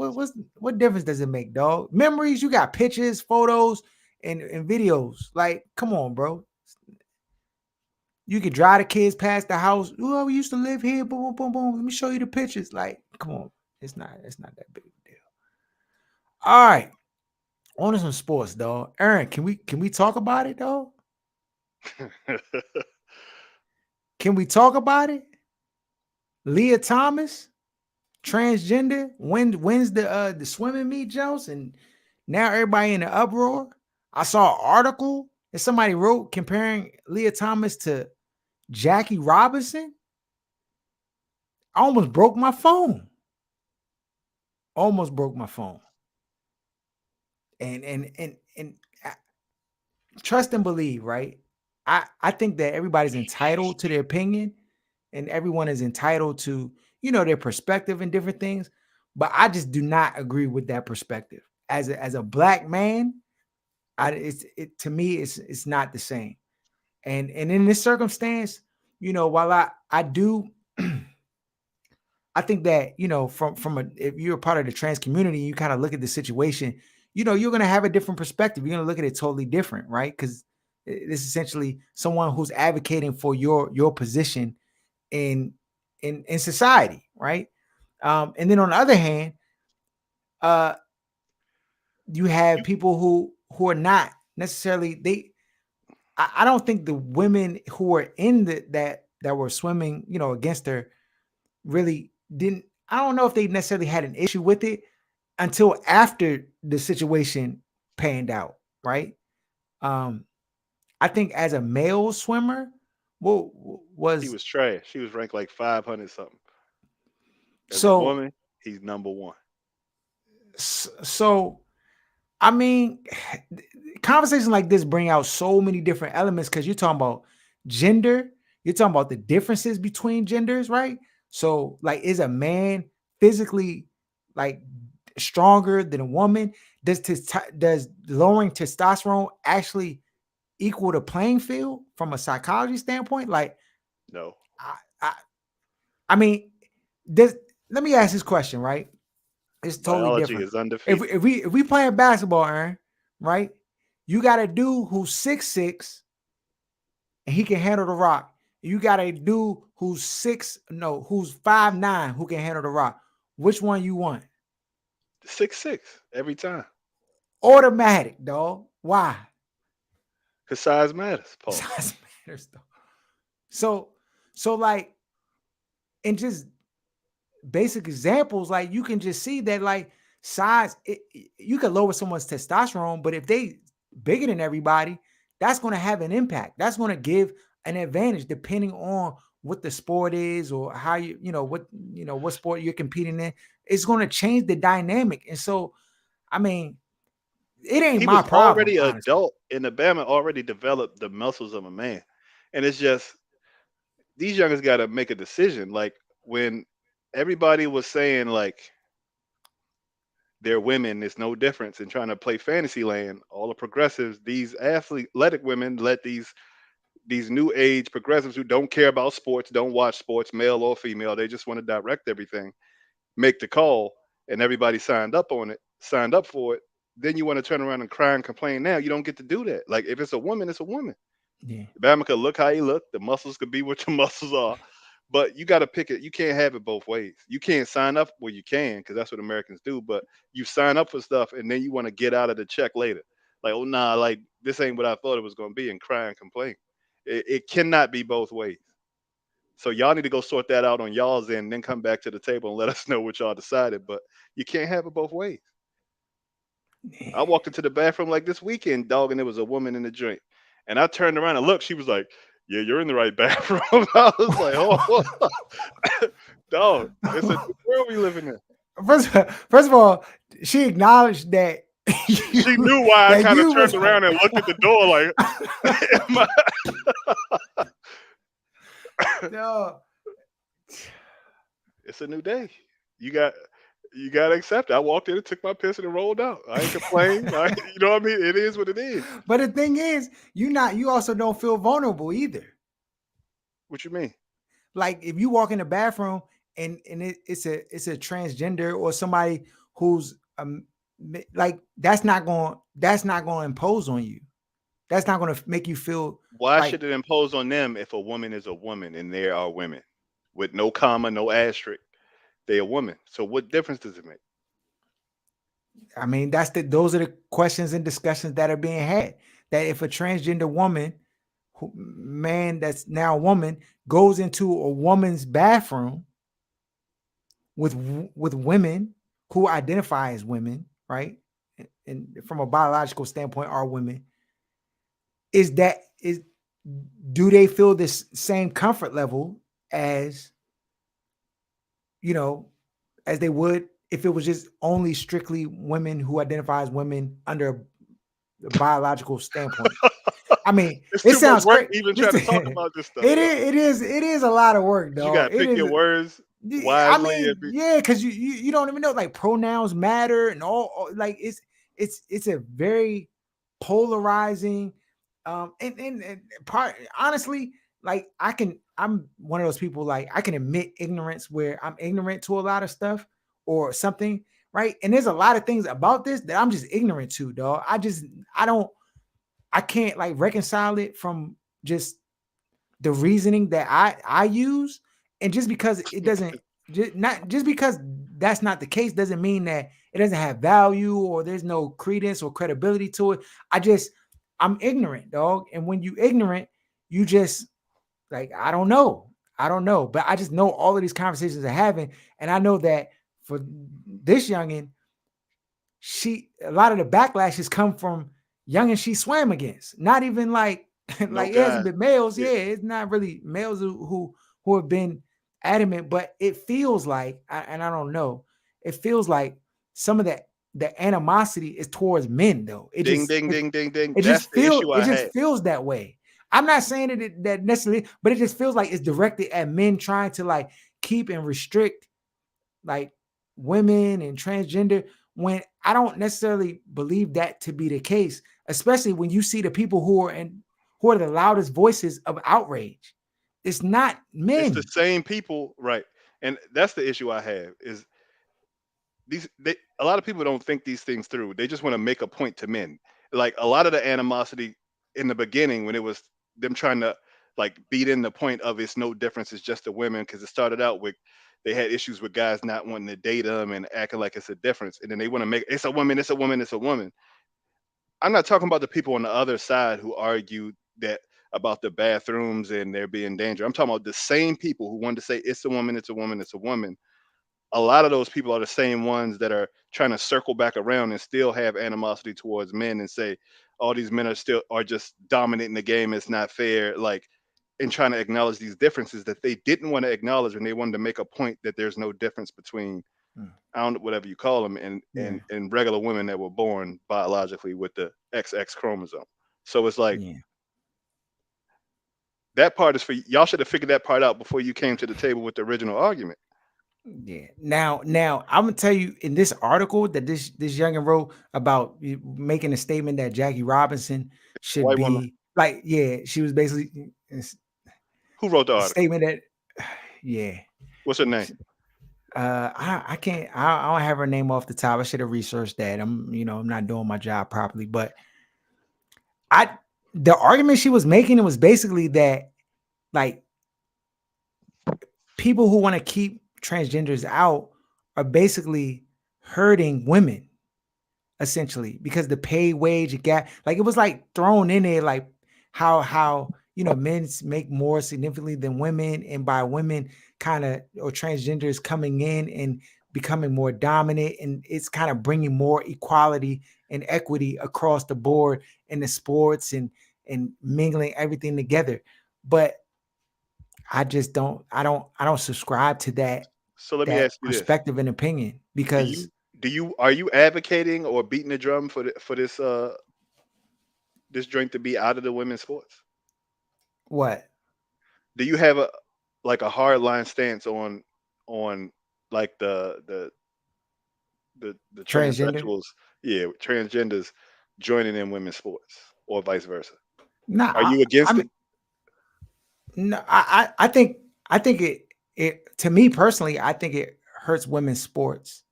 what difference does it make, dog? Memories, you got pictures, photos, and videos. Like, come on, bro. You could drive the kids past the house. Oh, we used to live here. Boom, boom, boom, boom. Let me show you the pictures. Like, come on. It's not that big of a deal. All right. On to some sports, dog. Aaron, can we talk about it, dog? Can we talk about it? Leah Thomas, transgender, wins the swimming meet, Jones, and now everybody in the uproar. I saw an article that somebody wrote comparing Leah Thomas to Jackie Robinson. I almost broke my phone. Almost broke my phone. And trust and believe, right? I think that everybody's entitled to their opinion, and everyone is entitled to their perspective and different things. But I just do not agree with that perspective. As a black man, to me it's not the same. And in this circumstance, while I do I think that from if you're a part of the trans community, you kind of look at the situation. You're going to have a different perspective. You're going to look at it totally different, right? Because it's essentially someone who's advocating for your position in society, right? And then on the other hand, uh, you have
You
people who are not necessarily they. I don't think the women who were in that were swimming, against her really didn't. I don't know if they necessarily had an issue with it until after the situation panned out, right? Um, I think as a male swimmer, what
he
was
was trash. He was ranked like 500 something. As a
so
woman, he's number one.
so I mean, conversations like this bring out so many different elements because you're talking about gender, you're talking about the differences between genders, right? So, like, is a man physically like stronger than a woman? Does lowering testosterone actually equal the playing field from a psychology standpoint? Like,
No,
I, I, I mean, does let me ask this question, right? It's totally
biology
different.
is
If
undefeated.
if we playing basketball, Aaron, right? You got a dude who's 6'6" and he can handle the rock. You got a dude who's who's 5'9" who can handle the rock. Which one you want?
6'6" every time.
Automatic, dog. Why?
Cause size matters. Pause.
Size matters, though. So, so like, and just basic examples, like you can just see that like size, you could lower someone's testosterone, but if they bigger than everybody, that's going to have an impact. That's going to give an advantage depending on what the sport is or how what sport you're competing in. It's going to change the dynamic. And so, I mean, it ain't
He
my
was
problem,
already
honestly.
adult, and Alabama already developed the muscles of a man. And it's just these youngers got to make a decision. Like when everybody was saying like they're women, it's no difference in trying to play fantasy land. All the progressives, these athletic women, let these new age progressives who don't care about sports, don't watch sports, male or female, they just want to direct everything, make the call, and everybody signed up for it. Then you want to turn around and cry and complain. Now you don't get to do that. Like if it's a woman, it's a woman.
Yeah,
Bama could look how he look. The muscles could be what your muscles are. But you got to pick it. You can't have it both ways. You can't sign up. Well, you can because that's what Americans do. But you sign up for stuff and then you want to get out of the check later. like, oh nah, like this ain't what I thought it was gonna be, and cry and complain. It cannot be both ways. So y'all need to go sort that out on y'all's end, then come back to the table and let us know what y'all decided. But you can't have it both ways. I walked into the bathroom like this weekend, dog, and there was a woman in the joint. And I turned around and looked. She was like, "Yeah, you're in the right bathroom." I was like, "Oh, dog, it's a new world we living in."
First of all, she acknowledged that
She
you
knew why I
that
kind of
you
turned
was right.
around and looked at the door like, am I-
No,
"It's a new day. You got." You gotta accept it. I walked in and took my piss and rolled out. I ain't complain. You know what I mean? It is what it is.
but the thing is, you also don't feel vulnerable either.
What you mean?
Like if you walk in the bathroom and it's a transgender or somebody who's like that's not going to impose on you. That's not going to make you feel
Why
like,
should it impose on them if a woman is a woman and they are women with no comma, no asterisk? They a woman. So what difference does it make?
I mean, those are the questions and discussions that are being had. That if a transgender woman, man that's now a woman, goes into a woman's bathroom with women who identify as women, right? And from a biological standpoint, are women. Is that is do they feel this same comfort level as you know as they would if it was just only strictly women who identify as women under a biological standpoint? I mean,
It's
it
too much
sounds
great
great.
to even try to talk
It
about this stuff,
is,
dog.
it is a lot of work,
You
dog.
gotta
It
pick your
is.
words
Yeah, I
wisely and
mean,
be
yeah, because you don't even know like pronouns matter and all like it's a very polarizing and part honestly, like I'm one of those people like I can admit ignorance where I'm ignorant to a lot of stuff or something, right? And there's a lot of things about this that I'm just ignorant to, dog. I don't I can't like reconcile it from just the reasoning that I use, and just because it doesn't not just because that's not the case doesn't mean that it doesn't have value or there's no credence or credibility to it. I'm ignorant, dog. And when you ignorant, you just like I don't know, but I just know all of these conversations are having, and I know that for this youngin, she a lot of the backlashes come from youngins she swam against. Not even like
no
like it hasn't
guys.
been males.
Yeah.
Yeah, it's not really males who have been adamant, but it feels like, and I don't know, it feels like some of that the animosity is towards men though. It
Ding
just
ding
it,
ding ding ding.
it
That's
just
the
feel
issue
it
I
just
had.
feels that way. I'm not saying that necessarily, but it just feels like it's directed at men trying to like keep and restrict like women and transgender when I don't necessarily believe that to be the case, especially when you see the people who are the loudest voices of outrage. It's not
It's the
men.
same people, right? And that's the issue I have is a lot of people don't think these things through. They just want to make a point to men. Like a lot of the animosity in the beginning when it was them trying to like beat in the point of it's no difference, it's just the women because it started out with they had issues with guys not wanting to date them and acting like it's a difference, and then they want to make it's a woman, it's a woman, it's a woman. I'm not talking about the people on the other side who argue that about the bathrooms and there being danger. I'm talking about the same people who wanted to say it's a woman, it's a woman, it's a woman. A lot of those people are the same ones that are trying to circle back around and still have animosity towards men and say all these men are just dominating the game, it's not fair, like, and trying to acknowledge these differences that they didn't want to acknowledge when they wanted to make a point that there's no difference between
Mm,
I don't know whatever you call them and
yeah,
regular women that were born biologically with the XX chromosome. So it's like
yeah,
that part is for y'all should have figured that part out before you came to the table with the original argument.
yeah. Now I'm gonna tell you in this article that this youngin wrote about making a statement that Jackie Robinson should
White woman
be like, yeah, she was basically
who wrote the
a
article?
statement that, yeah.
What's her name?
I can't. I don't have her name off the top. I should have researched that. I'm not doing my job properly. But I, the argument she was making, it was basically that like people who want to keep transgenders out are basically hurting women, essentially, because the pay wage gap, like it was like thrown in there, like how men make more significantly than women, and by women kind of or transgenders coming in and becoming more dominant, and it's kind of bringing more equality and equity across the board in the sports and mingling everything together. But I don't subscribe to
So let me
that
ask you this:
perspective and opinion
Do
because
you are you advocating or beating the drum for for this joint to be out of the women's sports?
what?
Do you have a like a hard line stance on like the
Transgender?
transsexuals, yeah, transgenders joining in women's sports or vice versa?
Nah,
Are you
I
against it?
mean, no, I think it to me personally, I think it hurts women's sports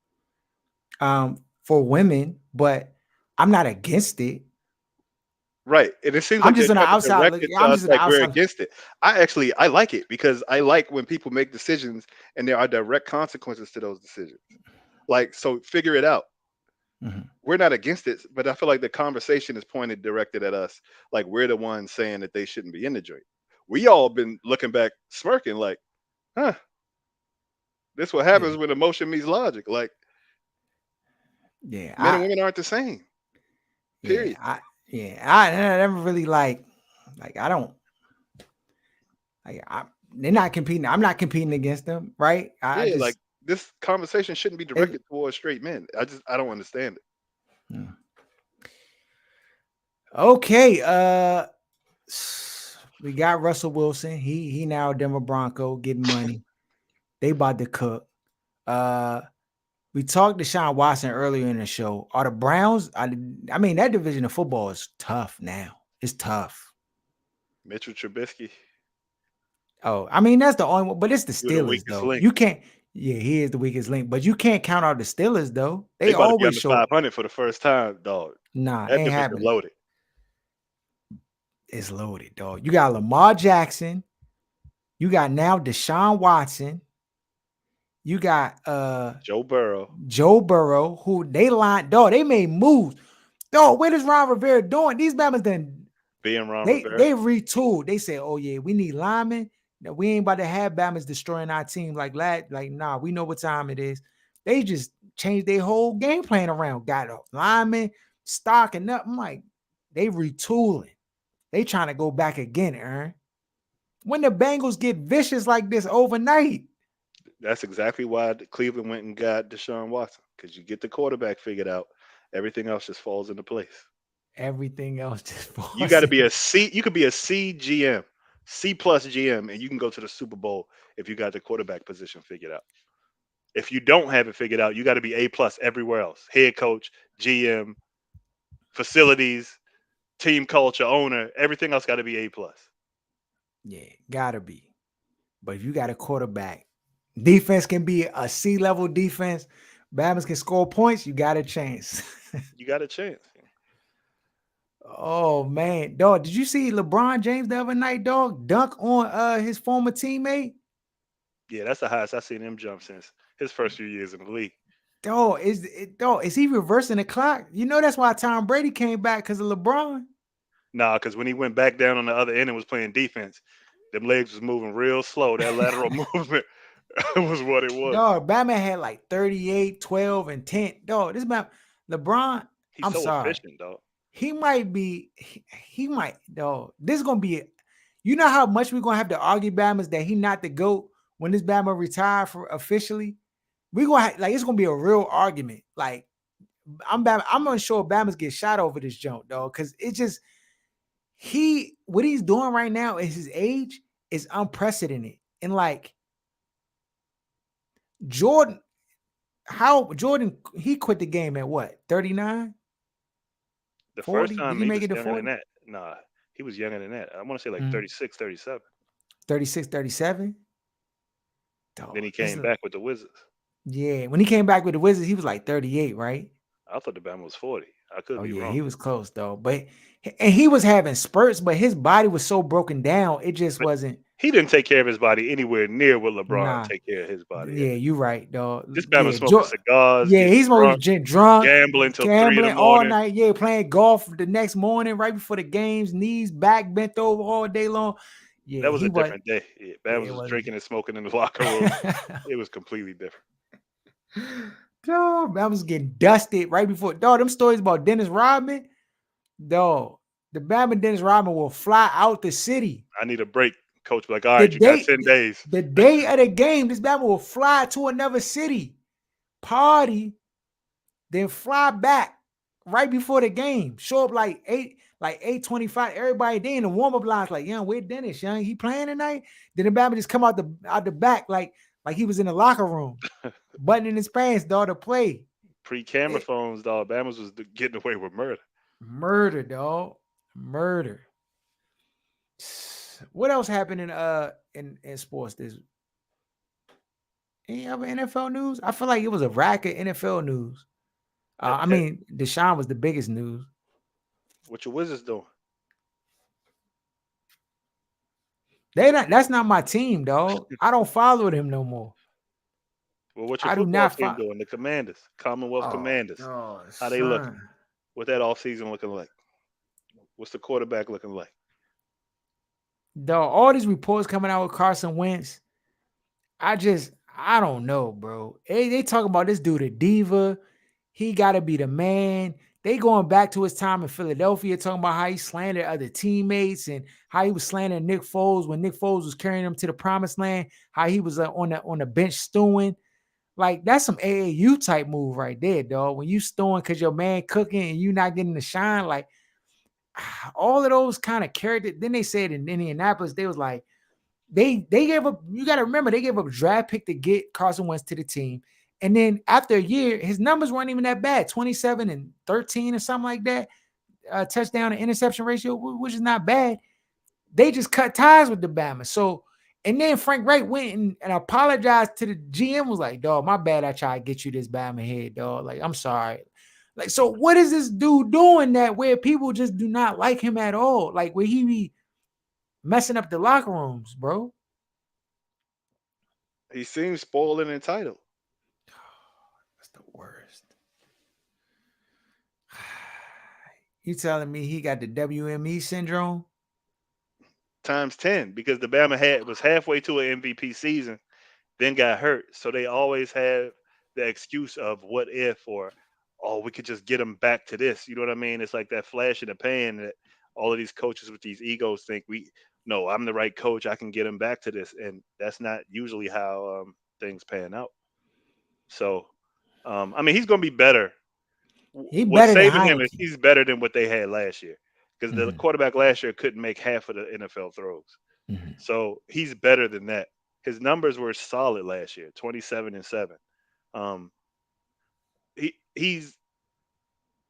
for women, but I'm not against it.
Right, and it seems
I'm
like they're
just on the
trying to
outside
direct
look.
it to
I'm
us
just on the
like we're
outside.
against it. I like it because I like when people make decisions and there are direct consequences to those decisions. Like, so figure it out.
Mhm.
We're not against it, but I feel like the conversation is pointed directed at us. Like we're the ones saying that they shouldn't be in the joint. We all been looking back, smirking, like, huh, this what
Yeah,
happens when emotion meets logic. Like
yeah,
men and women aren't the same.
yeah,
Period.
I never really like I don't like I. They're not competing. I'm not competing against them, right? I
Yeah, like
just
this conversation shouldn't be
it,
directed towards straight men. I don't understand it.
mm. Okay. We got Russell Wilson. He now a Denver Bronco getting money. They about to cook. Uh, we talked to Deshaun Watson earlier in the show. Are the Browns? I mean, that division of football is tough now. It's tough.
Mitchell Trubisky,
Oh, I mean, that's the only one, but it's the
you're the
Steelers,
weakest
though.
link.
You can't, yeah, he is the weakest link, but you can't count out the Steelers, though.
They
They
about to be
always
under
show,
500 for the first time, dog.
nah,
That
ain't
division
happening.
loaded.
It's loaded, dog. You got Lamar Jackson. You got now Deshaun Watson. You got
Joe Burrow
Joe Burrow, who they lined, dog, they made moves. Dog, what is Ron Rivera doing? These Bama's then
being Ron Rivera.
they retooled. They said, oh yeah, we need linemen. Now, we ain't about to have Bama's destroying our team like nah, we know what time it is. They just changed their whole game plan around. Got a lineman, stocking up. I'm like, they retooling. They trying to go back again, Aaron. When the Bengals get vicious like this overnight,
That's exactly why Cleveland went and got Deshaun Watson because you get the quarterback figured out, everything else just falls into place.
everything else just
You got
falls
to be
in.
a C. You could be a C GM, C plus GM, and you can go to the Super Bowl if you got the quarterback position figured out. If you don't have it figured out, you got to be A plus everywhere else. Head coach, GM, facilities, team culture, owner, everything else got to be A plus.
Yeah, gotta be. But if you got a quarterback, defense can be a C level defense. Bama's can score points. You got a chance.
You got a chance.
Oh man, dog! Did you see LeBron James the other night, dog? Dunk on his former teammate.
Yeah, that's the highest I've seen him jump since his first few years in the league.
Dog, is he reversing the clock? You know that's why Tom Brady came back because of LeBron.
Nah, because when he went back down on the other end and was playing defense, them legs was moving real slow. That lateral movement was what it was.
Dog, Batman had like 38, 12, and 10. Dog, this man, LeBron,
He's
I'm
so
sorry.
efficient, dog.
He might be, he might, dog. This is gonna be, you know how much we're gonna have to argue Bama's that he not the GOAT when this Bama retire for officially. We're gonna like it's gonna be a real argument. Like I'm unsure Bama's get shot over this jump, dog. Cause it's just what he's doing right now at his age is unprecedented. And like Jordan, how Jordan, he quit the game at what, 39,
The first
40? Did
time
he
he
make
was
it to
younger than
40?
that. Nah, he was younger than that. I want to say like
Mm,
36, 37.
36, 37?
Then
Dog,
he
this
came back with the Wizards.
yeah. When he came back with the Wizards, he was like 38, right?
I thought the Bama was 40. I could
Oh
be
yeah,
wrong.
he was close though. But and he was having spurts, but his body was so broken down, it just
But
wasn't.
He didn't take care of his body anywhere near what LeBron
Nah.
take care of his body
Yeah,
at.
you right, dog.
This man was
Yeah,
smoking cigars,
yeah,
getting
he's supposed
drunk,
to get drunk,
gambling till 3 in the
gambling all
morning.
night. Yeah, playing golf the next morning, right before the games, knees back, bent over all day long. Yeah,
That was
he
a
was.
different day. Yeah, Bam
Yeah,
was
it
just
was.
drinking and smoking in the locker room. It was completely different.
Dog, I was getting dusted right before. Dog, them stories about Dennis Rodman. Dog, the Batman Dennis Rodman will fly out the city.
I need a break. Coach be like, all
The
right, you got
day,
10 days.
the day of the game, this Batman will fly to another city, party, then fly back right before the game. Show up like 8:25. Everybody there in the warm-up lines, like, young, where Dennis, young? He playing tonight? Then the Batman just come out the back, like he was in the locker room, buttoning his pants, dog, to play.
Pre-camera
It,
phones, dog. Bama's was getting away with murder.
murder, dog. Murder. What else happened in sports? This any other NFL news? I feel like it was a rack of NFL news.
Eh,
I
eh,
mean, Deshaun was the biggest news.
what your Wizards doing?
That's not my team, dog. I don't follow them no more.
Well, what your
I do
football
not
team
follow.
doing? The Commanders, Commonwealth
Oh,
Commanders.
oh,
How they looking?
son.
What that offseason looking like? What's the quarterback looking like?
Dog, all these reports coming out with Carson Wentz. I don't know, bro. They talking about this dude a diva. He gotta be the man. They going back to his time in Philadelphia, talking about how he slandered other teammates and how he was slandering Nick Foles when Nick Foles was carrying him to the promised land. How he was on the bench stewing. Like that's some AAU type move right there, dog. When you stewing because your man cooking and you not getting the shine, like all of those kind of characters. Then they said in Indianapolis, they was like they gave up. You got to remember they gave up a draft pick to get Carson Wentz to the team, and then after a year, his numbers weren't even that bad, 27 and 13 or something like that, touchdown and interception ratio, which is not bad. They just cut ties with the Bama. So, and then Frank Wright went and apologized to the GM. Was like, dog, my bad. I tried to get you this Bama head, dog. Like, I'm sorry. Like, so what is this dude doing that where people just do not like him at all? Like, where he be messing up the locker rooms, bro?
He seems spoiled and entitled.
That's the worst. You telling me he got the WME syndrome?
Times 10 because the Bama had was halfway to an MVP season, then got hurt. So they always have the excuse of what if or oh we could just get him back to this. You know what I mean? It's like that flash in the pan that all of these coaches with these egos think we no I'm the right coach I can get him back to this and that's not usually how things pan out. So I mean he's going to be better.
He
What's
better than
saving him is
Heineke.
he's better than what they had last year because the
Mhm,
quarterback last year couldn't make half of the NFL throws.
mhm.
So he's better than that. His numbers were solid last year, 27 and 7. Um, he's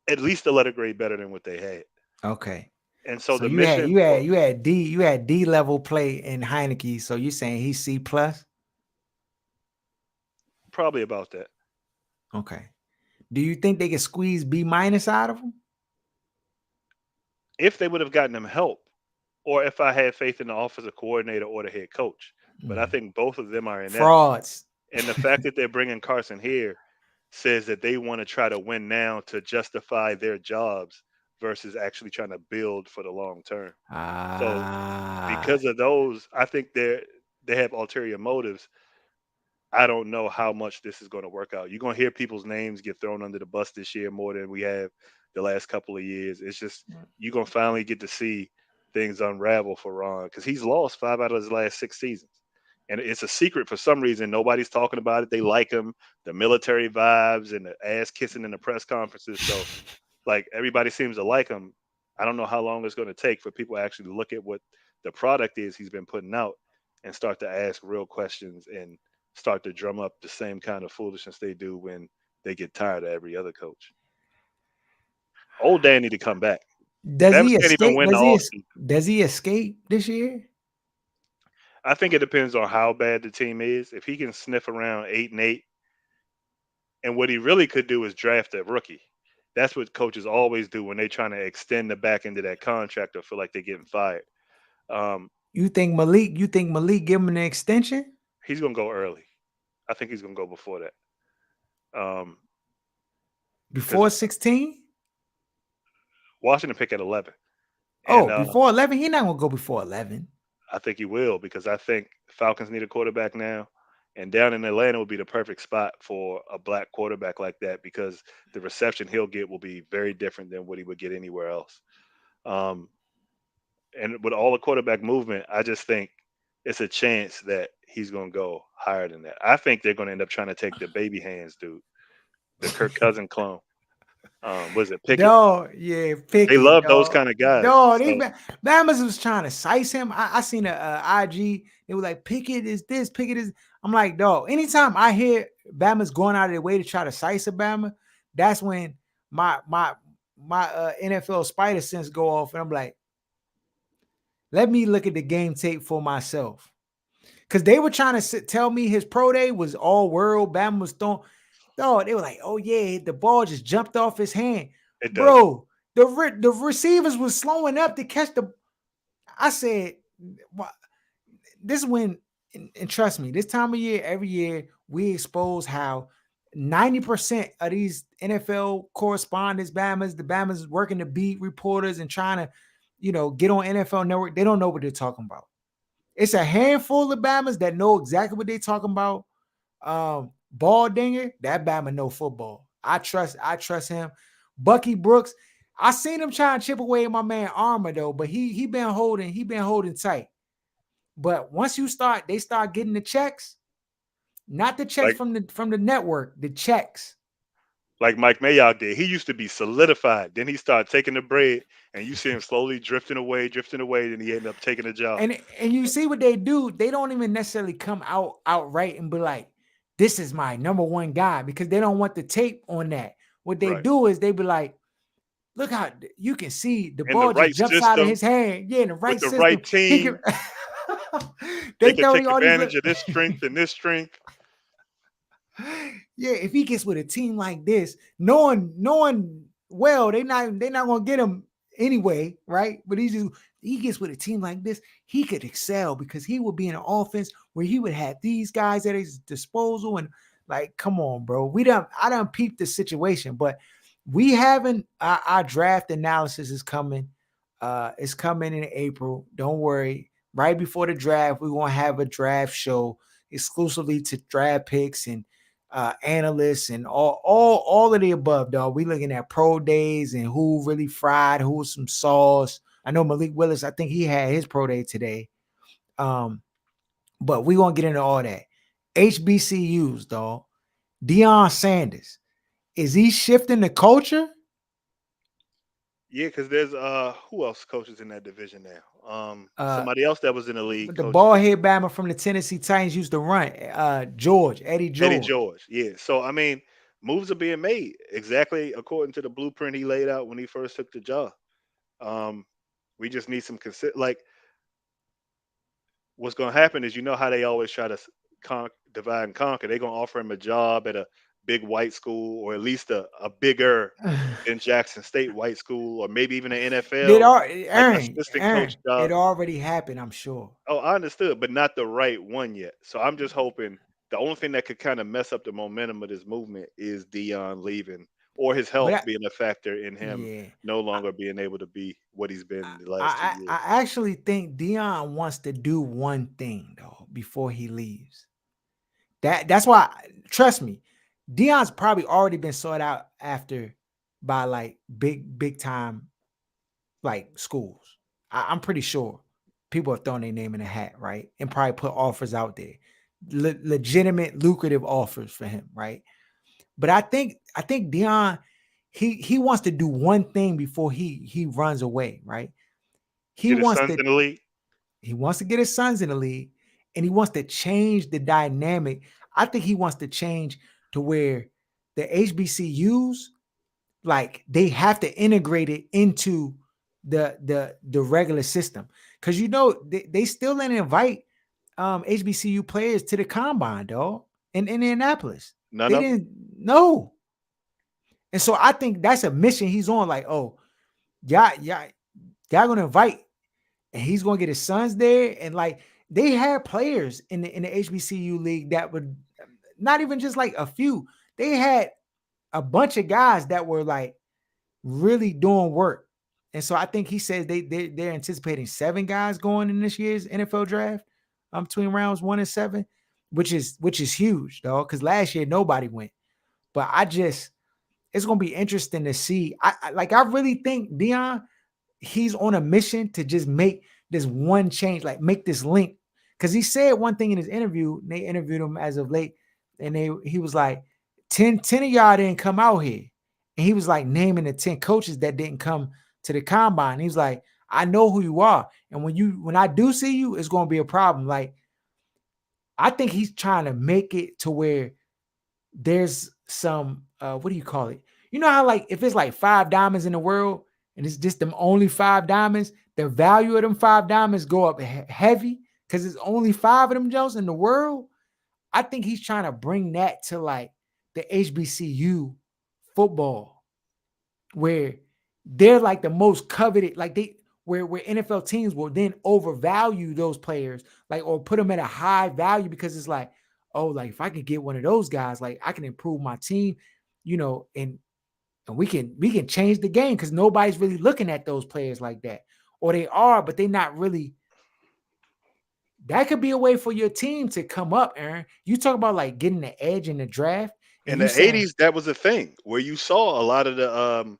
at least a letter grade better than what they had.
Okay.
And so
So
the mission for
you had D level play in Heineke. So you saying he's C plus?
probably about that.
Okay. Do you think they could squeeze B minus out of him?
If they would have gotten him help, or if I had faith in the offensive coordinator or the head coach, but I
Mhm.
think both of them are inept.
Frauds.
And the fact that they're bringing Carson here says that they want to try to win now to justify their jobs versus actually trying to build for the long term. So
Ah,
because of those, I think they have ulterior motives. I don't know how much this is going to work out. You're going to hear people's names get thrown under the bus this year more than we have the last couple of years. It's just you're going to finally get to see things unravel for Ron because he's lost 5 out of his last 6 seasons. And it's a secret for some reason. Nobody's talking about it. They like him, the military vibes and the ass kissing in the press conferences. So, like, everybody seems to like him. I don't know how long it's going to take for people to actually look at what the product is he's been putting out and start to ask real questions and start to drum up the same kind of foolishness they do when they get tired of every other coach. Old Dan need to come back.
does
Bams
he
can't even
escape?
win the offseason.
Does he escape this year?
I think it depends on how bad the team is. If he can sniff around 8 and 8, and what he really could do is draft a rookie. That's what coaches always do when they're trying to extend the back end of that contract or feel like they're getting fired.
You think Malik give him an extension
He's gonna go early. I think he's gonna go before that. Because
before 16?
Washington pick at 11, and
Oh, before 11? He not gonna go before 11.
I think he will because I think Falcons need a quarterback now, and down in Atlanta would be the perfect spot for a black quarterback like that because the reception he'll get will be very different than what he would get anywhere else. Um, and with all the quarterback movement, I just think it's a chance that he's going to go higher than that. I think they're going to end up trying to take the baby hands dude, the Kirk Cousin clone. Was it Pickett?
Dog, yeah,
They
Pickett,
love those
dog.
kind of guys.
Dog,
So
Bama's was trying to size him. I seen a IG. They were like, Pickett is this, Pickett is. I'm like, dog. Anytime I hear Bama's going out of their way to try to size a Bama, that's when my NFL spider sense go off, and I'm like, let me look at the game tape for myself. Because they were trying to tell me his pro day was all world. Bama was throwing. No, they were like, oh yeah, the ball just jumped off his hand.
it doesn't.
Bro, the receivers was slowing up to catch the. I said, "What?" This is when, and trust me, this time of year, every year, we expose how 90% of these NFL correspondents, the Bamas working the beat reporters and trying to, get on NFL Network, they don't know what they're talking about. It's a handful of Bamas that know exactly what they're talking about. Ball dinger, that Bama know football. I trust him. Bucky Brooks, I seen him trying to chip away at my man Armor though, but he been holding tight. But once they start getting the checks, not the checks
Like
from the network, the checks.
like Mike Mayock did. He used to be solidified. Then he started taking the bread, and you see him slowly drifting away. Then he ended up taking a job.
And you see what they do, they don't even necessarily come out outright and be like, this is my number one guy, because they don't want the tape on that. What they
Right.
do is they be like, look how you can see the
In the
ball just
right
jumps out of
system
his hand. Yeah, in the
with
right
the right
system. He can.
team, they
They
could
tell
take
me all these.
advantage of this strength and this strength.
Yeah, if he gets with a team like this, knowing well, they not gonna get him anyway, right? But he gets with a team like this, he could excel because he would be in an offense where he would have these guys at his disposal. And like, come on, bro. I don't peep the situation, but we haven't our draft analysis is coming. It's coming in April. Don't worry. Right before the draft, we're gonna have a draft show exclusively to draft picks and analysts and all of the above, dog. We looking at pro days and who really fried, who was some sauce. I know Malik Willis, I think he had his pro day today. Um, but we gonna get into all that. HBCUs, dog. Deion Sanders, is he shifting the culture?
Yeah, because there's who else coaches in that division now?
Uh,
Somebody else that was in the league
the
coaches
ball
it.
head Bama from the Tennessee Titans used to run. Eddie
Eddie
George.
George. Yeah. So I mean, moves are being made exactly according to the blueprint he laid out when he first took the job. Um, we just need some like what's going to happen is how they always try to divide and conquer. They're going to offer him a job at a big white school or at least a bigger than Jackson State white school or maybe even an
Did
NFL like
Aaron,
assistant coach
Aaron,
job.
it already happened, I'm sure.
Oh, I understood, but not the right one yet. So I'm just hoping the only thing that could kind of mess up the momentum of this movement is Dion leaving or his
But
health being a factor in him
yeah,
no
I,
longer being able to be what he's been the last two
I
years.
I actually think Dion wants to do one thing though before he leaves. That's why, trust me, Dion's probably already been sought out after by like big time like schools. I'm pretty sure people have thrown their name in a hat, right? And probably put offers out there, legitimate, lucrative offers for him, right? But I think Dion, he wants to do one thing before he runs away, right? He
Get his
wants
sons
to
in the league.
he wants to get his sons in the league, and he wants to change the dynamic. I think he wants to change to where the HBCUs, like, they have to integrate it into the regular system, because they still didn't invite HBCU players to the combine, dog, in Indianapolis.
None
They
of them.
didn't know. And so I think that's a mission he's on. Like, oh, y'all gonna invite. and he's gonna get his sons there. And like they had players in the HBCU league that would not even just like a few. They had a bunch of guys that were like really doing work. And so I think he says they're anticipating 7 guys going in this year's NFL draft, between rounds 1 and 7, which is huge, though, because last year nobody went. But it's gonna be interesting to see. I really think Dion, he's on a mission to just make this one change, like make this link. Because he said one thing in his interview, and they interviewed him as of late, and he was like, 10 of y'all didn't come out here. And he was like naming the 10 coaches that didn't come to the combine. He was like, I know who you are. And when I do see you, it's gonna be a problem. Like, I think he's trying to make it to where there's some what do you call it? You know how like if it's like 5 diamonds in the world and it's just them only 5 diamonds, the value of them 5 diamonds go up heavy because it's only 5 of them Jones in the world. I think he's trying to bring that to like the HBCU football where they're like the most coveted, like they where NFL teams will then overvalue those players, like or put them at a high value because it's like, oh, like if I could get one of those guys, like I can improve my team, and we can change the game because nobody's really looking at those players like that. Or they are, but they're not really. That could be a way for your team to come up, Aaron. You talk about like getting the edge in the draft, and
In
you
the
saying,
80s, that was a thing where you saw a lot of the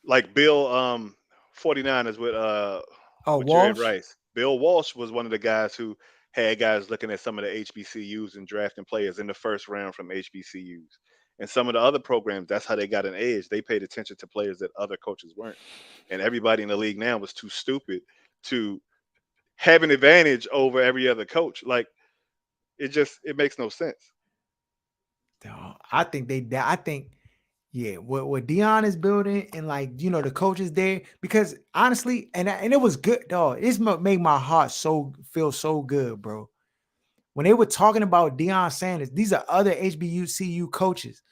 like Bill 49ers
oh,
with Jerry
Walsh.
Rice. Bill Walsh was one of the guys who had guys looking at some of the HBCUs and drafting players in the first round from HBCUs. And some of the other programs, that's how they got an edge. They paid attention to players that other coaches weren't. And everybody in the league now was too stupid to have an advantage over every other coach. Like it makes no sense.
No, I think I think, yeah, what Dion is building and like the coaches there, because honestly, and it was good, dog. It's made my heart feel so good, bro. When they were talking about Deion Sanders, these are other HBCU coaches.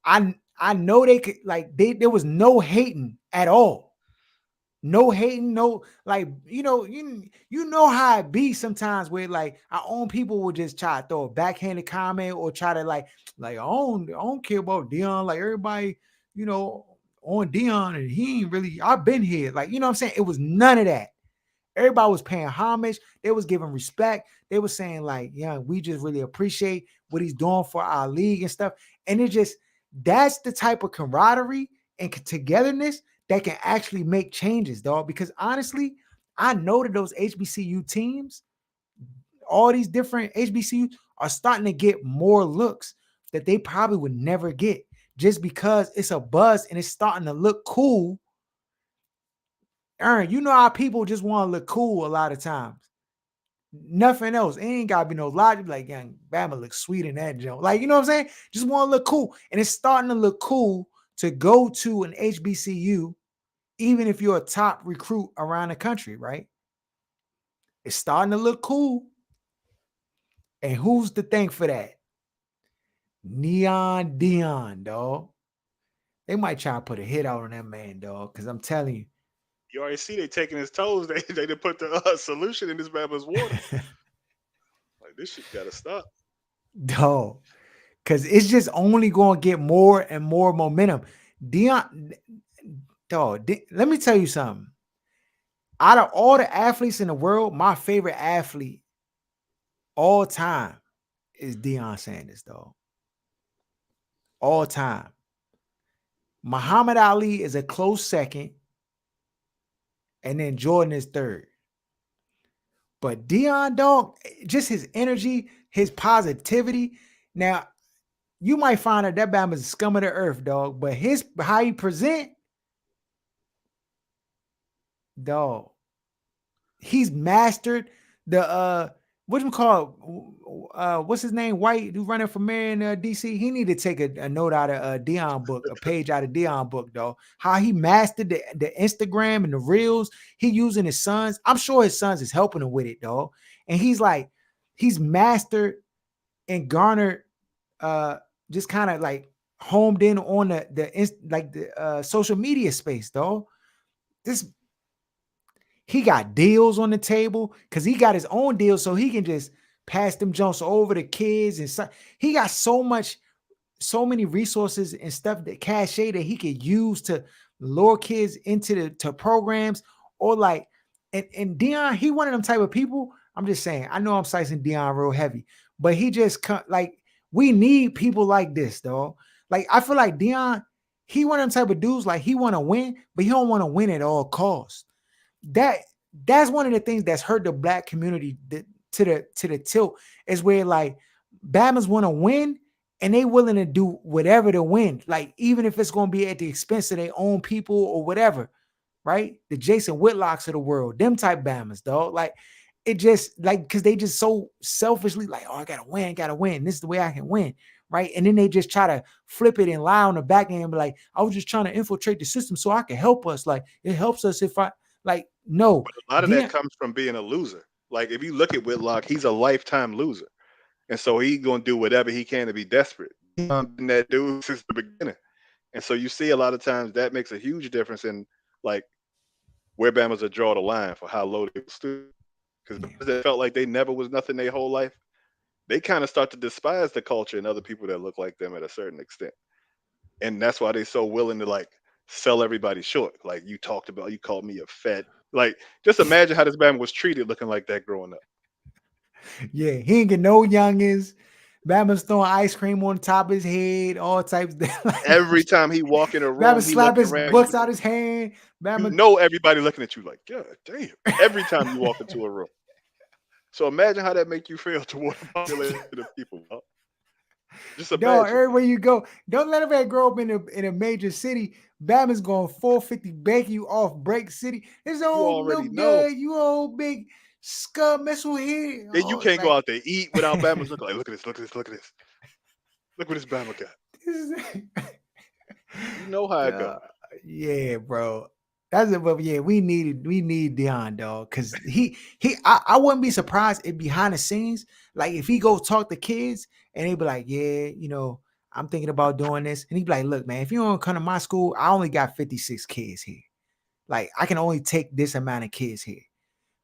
I know they could like there was no hating at all. No hating, no like you know how it be sometimes where like our own people will just try to throw a backhanded comment or try to like I don't care about Dion, like everybody you know on Dion and he ain't really I've been here, like what I'm saying. It was none of that. Everybody was paying homage. They was giving respect. They were saying like, yeah, we just really appreciate what he's doing for our league and stuff. And that's the type of camaraderie and togetherness that can actually make changes, dog. Because honestly, I know that those HBCU teams, all these different HBCUs are starting to get more looks that they probably would never get just because it's a buzz and it's starting to look cool. Aaron, you know how people just want to look cool a lot of times. Nothing else. It ain't gotta be no logic. Like, young Bama looks sweet in that joint. Like, you know what I'm saying? Just want to look cool. And it's starting to look cool to go to an HBCU, even if you're a top recruit around the country, right? It's starting to look cool. And who's to thank for that? Neon Dion, dog. They might try to put a hit out on that man, dog. Because I'm telling
You already see they taking his toes. They done put the solution in this Bama's water.
you,
Like this shit gotta stop.
dog. Because it's just only going to get more and more momentum. Dion, dog, let me tell you something. Out of all the athletes in the world, my favorite athlete all time is Deion Sanders, dog. All time. Muhammad Ali is a close second, and then Jordan is third. But Deion, dog, just his energy, his positivity. Now, you might find that Bama is scum of the earth, dog, but how he present, dog, he's mastered the what you call what's his name, White, who's running for mayor in DC. He need to take a note out of Dion book, a page out of Dion book, though. How he mastered the Instagram and the reels. He using his sons. I'm sure his sons is helping him with it, though. And he's mastered and garnered uh just kind of like homed in on the social media space, though. This He got deals on the table because he got his own deals, so he can just pass them jumps over to kids and stuff. He got so many resources and stuff that cachet that he could use to lure kids into the to programs or like and Dion, he one of them type of people. I'm just saying, I know I'm slicing Dion real heavy, but he just like we need people like this, though. Like I feel like Dion, he one of them type of dudes, like he want to win, but he don't want to win at all costs. That that's one of the things that's hurt the black community to the tilt is where like Bama's want to win and they willing to do whatever to win, like even if it's going to be at the expense of their own people or whatever, right? The Jason Whitlocks of the world, them type Bama's, dog. Like it just like because they just so selfishly like, oh, I gotta win, gotta win. This is the way I can win, right? And then they just try to flip it and lie on the back end, and be like, I was just trying to infiltrate the system so I can help us. Like it helps us if I like no.
But a lot of that
Then
comes from being a loser. Like if you look at Whitlock, he's a lifetime loser. And so he's gonna do whatever he can to be desperate. Been that dude since the beginning. And so you see a lot of times that makes a huge difference in like where Bama's a draw the line for how low they stood. Because
yeah,
they felt like they never was nothing their whole life, they kind of start to despise the culture and other people that look like them at a certain extent. And that's why they're so willing to like sell everybody short. Like you talked about, you called me a fat. Like just imagine how this Bama was treated looking like that growing up.
yeah, he ain't get no youngins. Bama's throwing ice cream on top of his head, all types of like
Every time he walk in a
Bama
room, he
slap
looking
his
around.
books out his hand.
You
Bama
know everybody looking at you like, God damn. Every time you walk into a room. So imagine how that make you feel toward a population of people. Bro. Just
dog,
imagine.
everywhere you go. Don't let a man grow up in a major city. Bama's going 450 bank you off break city. His
You
old
already
milk
know.
dad, you old big scum mess with here.
Then you
Oh,
can't go
like
out there eat without Bama's looking like, look at this, look at this, look at this. Look what this Bama got.
this is
You know how it
yeah,
go.
yeah, bro. That's it, but yeah, we need Dion, dog, because I wouldn't be surprised if behind the scenes, like if he go talk to kids and they be like, yeah, I'm thinking about doing this, and he be like, look, man, if you don't come to my school, I only got 56 kids here. Like I can only take this amount of kids here.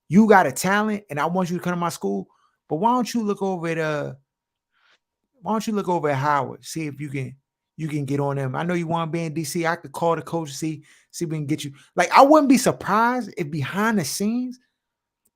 You got a talent, and I want you to come to my school, but why don't you look over at Howard, see if you can get on them. I know you want to be in DC. I could call the coach, see if we can get you. Like I wouldn't be surprised if behind the scenes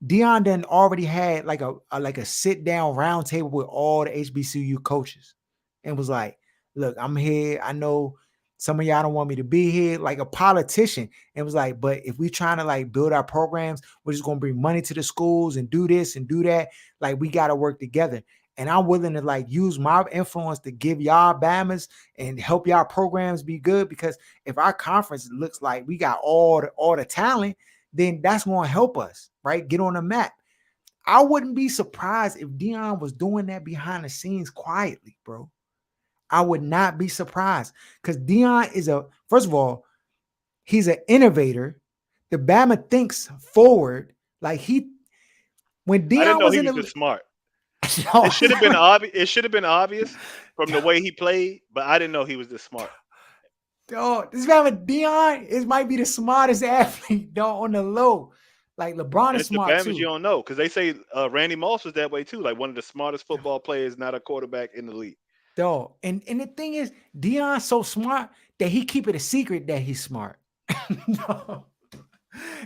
Dion then already had like a sit down round table with all the HBCU coaches and was like, look, I'm here. I know some of y'all don't want me to be here, like a politician, and was like, but if we trying to like build our programs, we're just gonna bring money to the schools and do this and do that. Like we gotta work together. And I'm willing to like use my influence to give y'all Bamas and help y'all programs be good because if our conference looks like we got all the talent, then that's going to help us, right? Get on the map. I wouldn't be surprised if Dion was doing that behind the scenes quietly, bro. I would not be surprised because Dion is first of all, he's an innovator. The Bama thinks forward. Like when
I didn't
Dion
know
was
he
in
was
the,
this smart.
yo,
It should have been obvious. It should have been obvious from the way he played, but I didn't know he was this smart.
this Bama Dion might be the smartest athlete, dog, on the low. Like LeBron
And
is
it's the
smart
Bama's you
too.
don't know because they say Randy Moss was that way too, like one of the smartest football players, not a quarterback in the league.
Dog. And the thing is, Dion's so smart that he keep it a secret that he's smart. Dog.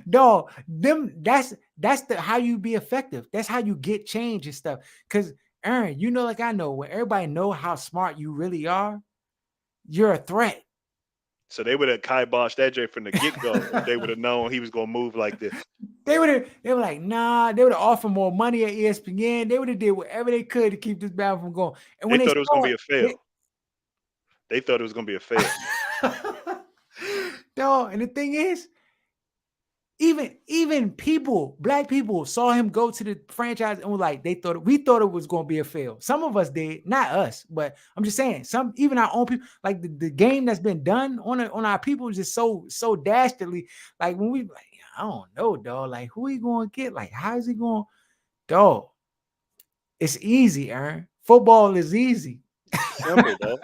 Dog, that's the how you be effective. That's how you get change and stuff. Cause Aaron, like I know, when everybody know how smart you really are, you're a threat.
So they would have kiboshed that J from the get go if they would have known he was gonna move like this.
They were like, nah, they would have offered more money at ESPN. They would have did whatever they could to keep this battle from going. And
They
when they
thought it was gonna
saw
be a
it,
fail. They thought it was gonna be a fail.
dog, and the thing is, even people, black people, saw him go to the franchise and were like, we thought it was going to be a fail. Some of us did, not us, but I'm just saying, some even our own people, like the game that's been done on our people is just so dastardly. Like when we like, I don't know, dog. Like who he going to get? Like how is he going, dog? It's easy, Aaron. Football is easy.
Simple, dog.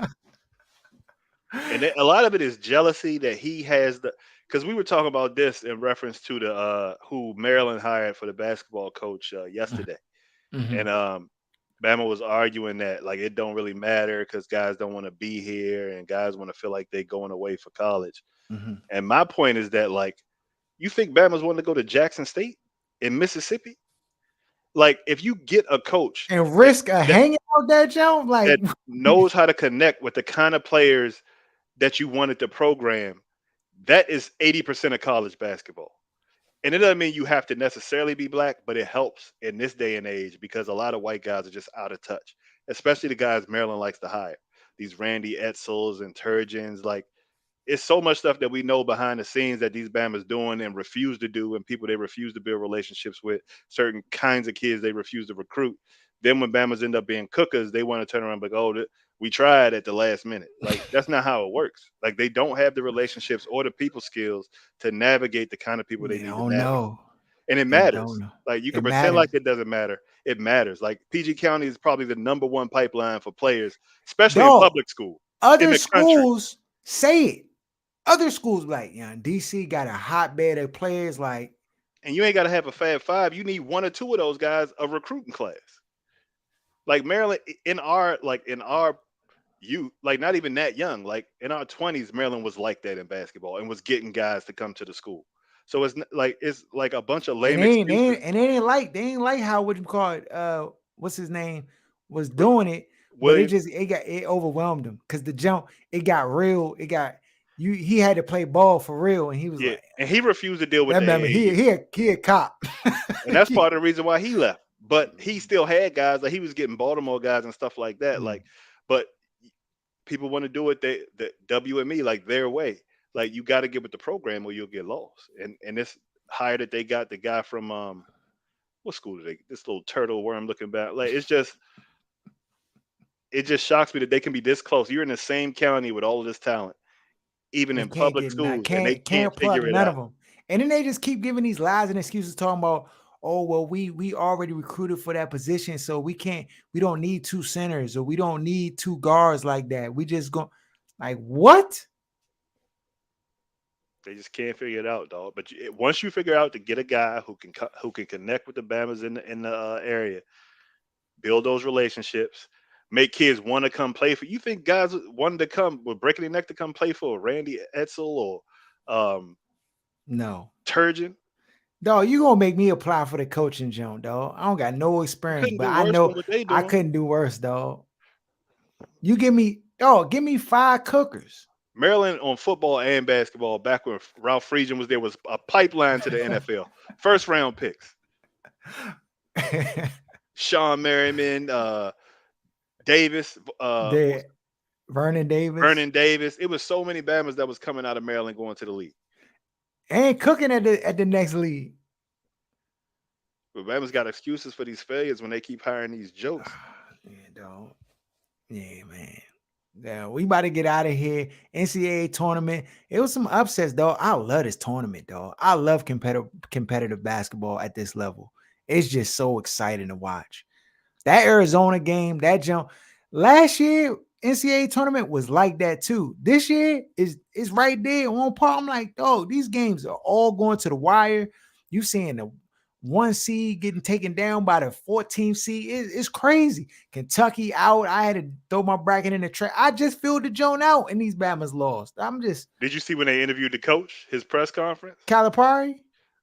And a lot of it is jealousy that he has the because we were talking about this in reference to the who Maryland hired for the basketball coach yesterday,
Mm-hmm.
and Bama was arguing that like it don't really matter because guys don't want to be here and guys want to feel like they going away for college.
Mm-hmm.
And my point is that like you think Bama's wanting to go to Jackson State in Mississippi? Like if you get a coach
And
that
risk a
that,
hanging out that jump, like
that knows how to connect with the kind of players that you wanted to program, that is 80% of college basketball. And it doesn't mean you have to necessarily be black, but it helps in this day and age because a lot of white guys are just out of touch, especially the guys Maryland likes to hire. These Randy Edsels and Turgeons, like it's so much stuff that we know behind the scenes that these Bama's doing and refuse to do, and people they refuse to build relationships with, certain kinds of kids they refuse to recruit. Then when Bama's end up being cookers, they want to turn around and be like, oh, we tried at the last minute. Like that's not how it works. Like they don't have the relationships or the people skills to navigate the kind of people they
they
need to
don't
navigate.
know.
And it
They don't
matters.
know.
Like you can
It
pretend like
matters.
it doesn't matter. It matters. Like PG County is probably the number one pipeline for players, especially in
Dog,
public school in
other
the country.
schools say it. Other schools like, yeah, DC got a hotbed of players like,
And you ain't got to have a Fab Five. You need one or two of those guys a recruiting class. Like Maryland in our youth, like not even that young, like in our 20s, Maryland was like that in basketball and was getting guys to come to the school. So it's like a bunch of
and
lame excuses.
they ain't like how what you call it, what's his name was
But
doing it, but
William,
it overwhelmed him because the jump it got real, it got you he had to play ball for real, and he was
yeah,
like,
and he refused to deal with
that
the
man,
AAU,
he a cop.
and that's part of the reason why he left. But he still had guys like he was getting Baltimore guys and stuff like that.
Mm.
Like, but people want to do it the WME like their way. Like you got to get with the program or you'll get lost. And this hire that they got the guy from what school did they? This little turtle worm looking back. Like it just shocks me that they can be this close. You're in the same county with all of this talent, even
And
in
can't
public
get not
schools, and they can't
can't plug
figure it
none
out.
of them. And then they just keep giving these lies and excuses talking about, oh well, we already recruited for that position, so we don't need two centers or we don't need two guards like that. We just go like what?
They just can't figure it out, dog. But once you figure out to get a guy who can connect with the Bamas in the area, build those relationships, make kids want to come play for. You think guys wanted to come with breaking their neck to come play for Randy Edsel or
No.
Turgeon?
Dog, you gonna make me apply for the coaching joint, dog. I don't got no
You
experience,
couldn't
but
do
I
worse than
know
what they
I
doing.
couldn't do worse, dog. You give me five cookers.
Maryland on football and basketball, back when Ralph Friedgen was there, was a pipeline to the NFL. First round picks. Sean Merriman, Davis,
The Vernon Davis
Vernon Davis. It was so many Bamas that was coming out of Maryland going to the league.
and cooking at the next league.
But Bama's got excuses for these failures when they keep hiring these jokes.
Yeah, dog. Yeah, man. Yeah, we about to get out of here. NCAA tournament. It was some upsets, though. I love this tournament, dog. I love competitive basketball at this level. It's just so exciting to watch. That Arizona game, that jump. Last year, NCAA tournament was like that too. This year is right there on par. I'm like, dog, these games are all going to the wire. You seeing the one seed getting taken down by the 14th seed. It's crazy. Kentucky out. I had to throw my bracket in the trash. I just filled the joint out and these Bama's lost. I'm just
Did you see when they interviewed the coach, his press conference?
Calipari.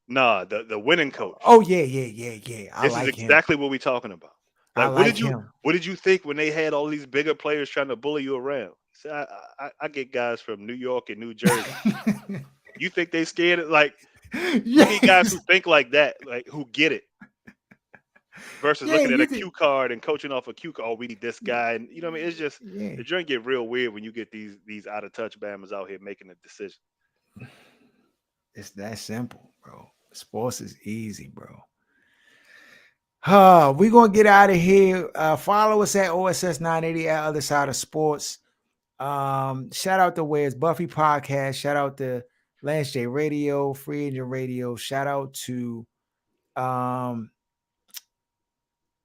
Nah, the winning coach.
Oh, yeah. I
This is
like him.
exactly what we talking about.
I
Like,
like him.
what did you think when they had all these bigger players trying to bully you around? See, I get guys from New York and New Jersey. You think they scared it? Like, you need guys
Yes.
who think like that, like who get it, versus
Yeah,
looking at a
you
cue
think.
card and coaching off a cue card. Oh, we need this guy, and you know what I mean. It's just
Yeah.
the joint get real weird when you get these out of touch Bammers out here making a decision.
It's that simple, bro. Sports is easy, bro. We're gonna get out of here. Follow us at OSS 980 at Other Side of Sports. Shout out to Where's Buffy Podcast. Shout out to Lance J Radio, Free Agent Radio. Shout out to um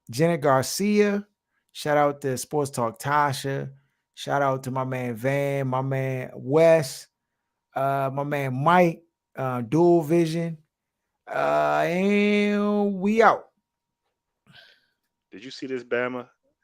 Jenna Garcia. Shout out to Sports Talk Tasha. Shout out to my man Van, my man Wes, my man Mike. dual vision. And we out.
Did you see this Bama?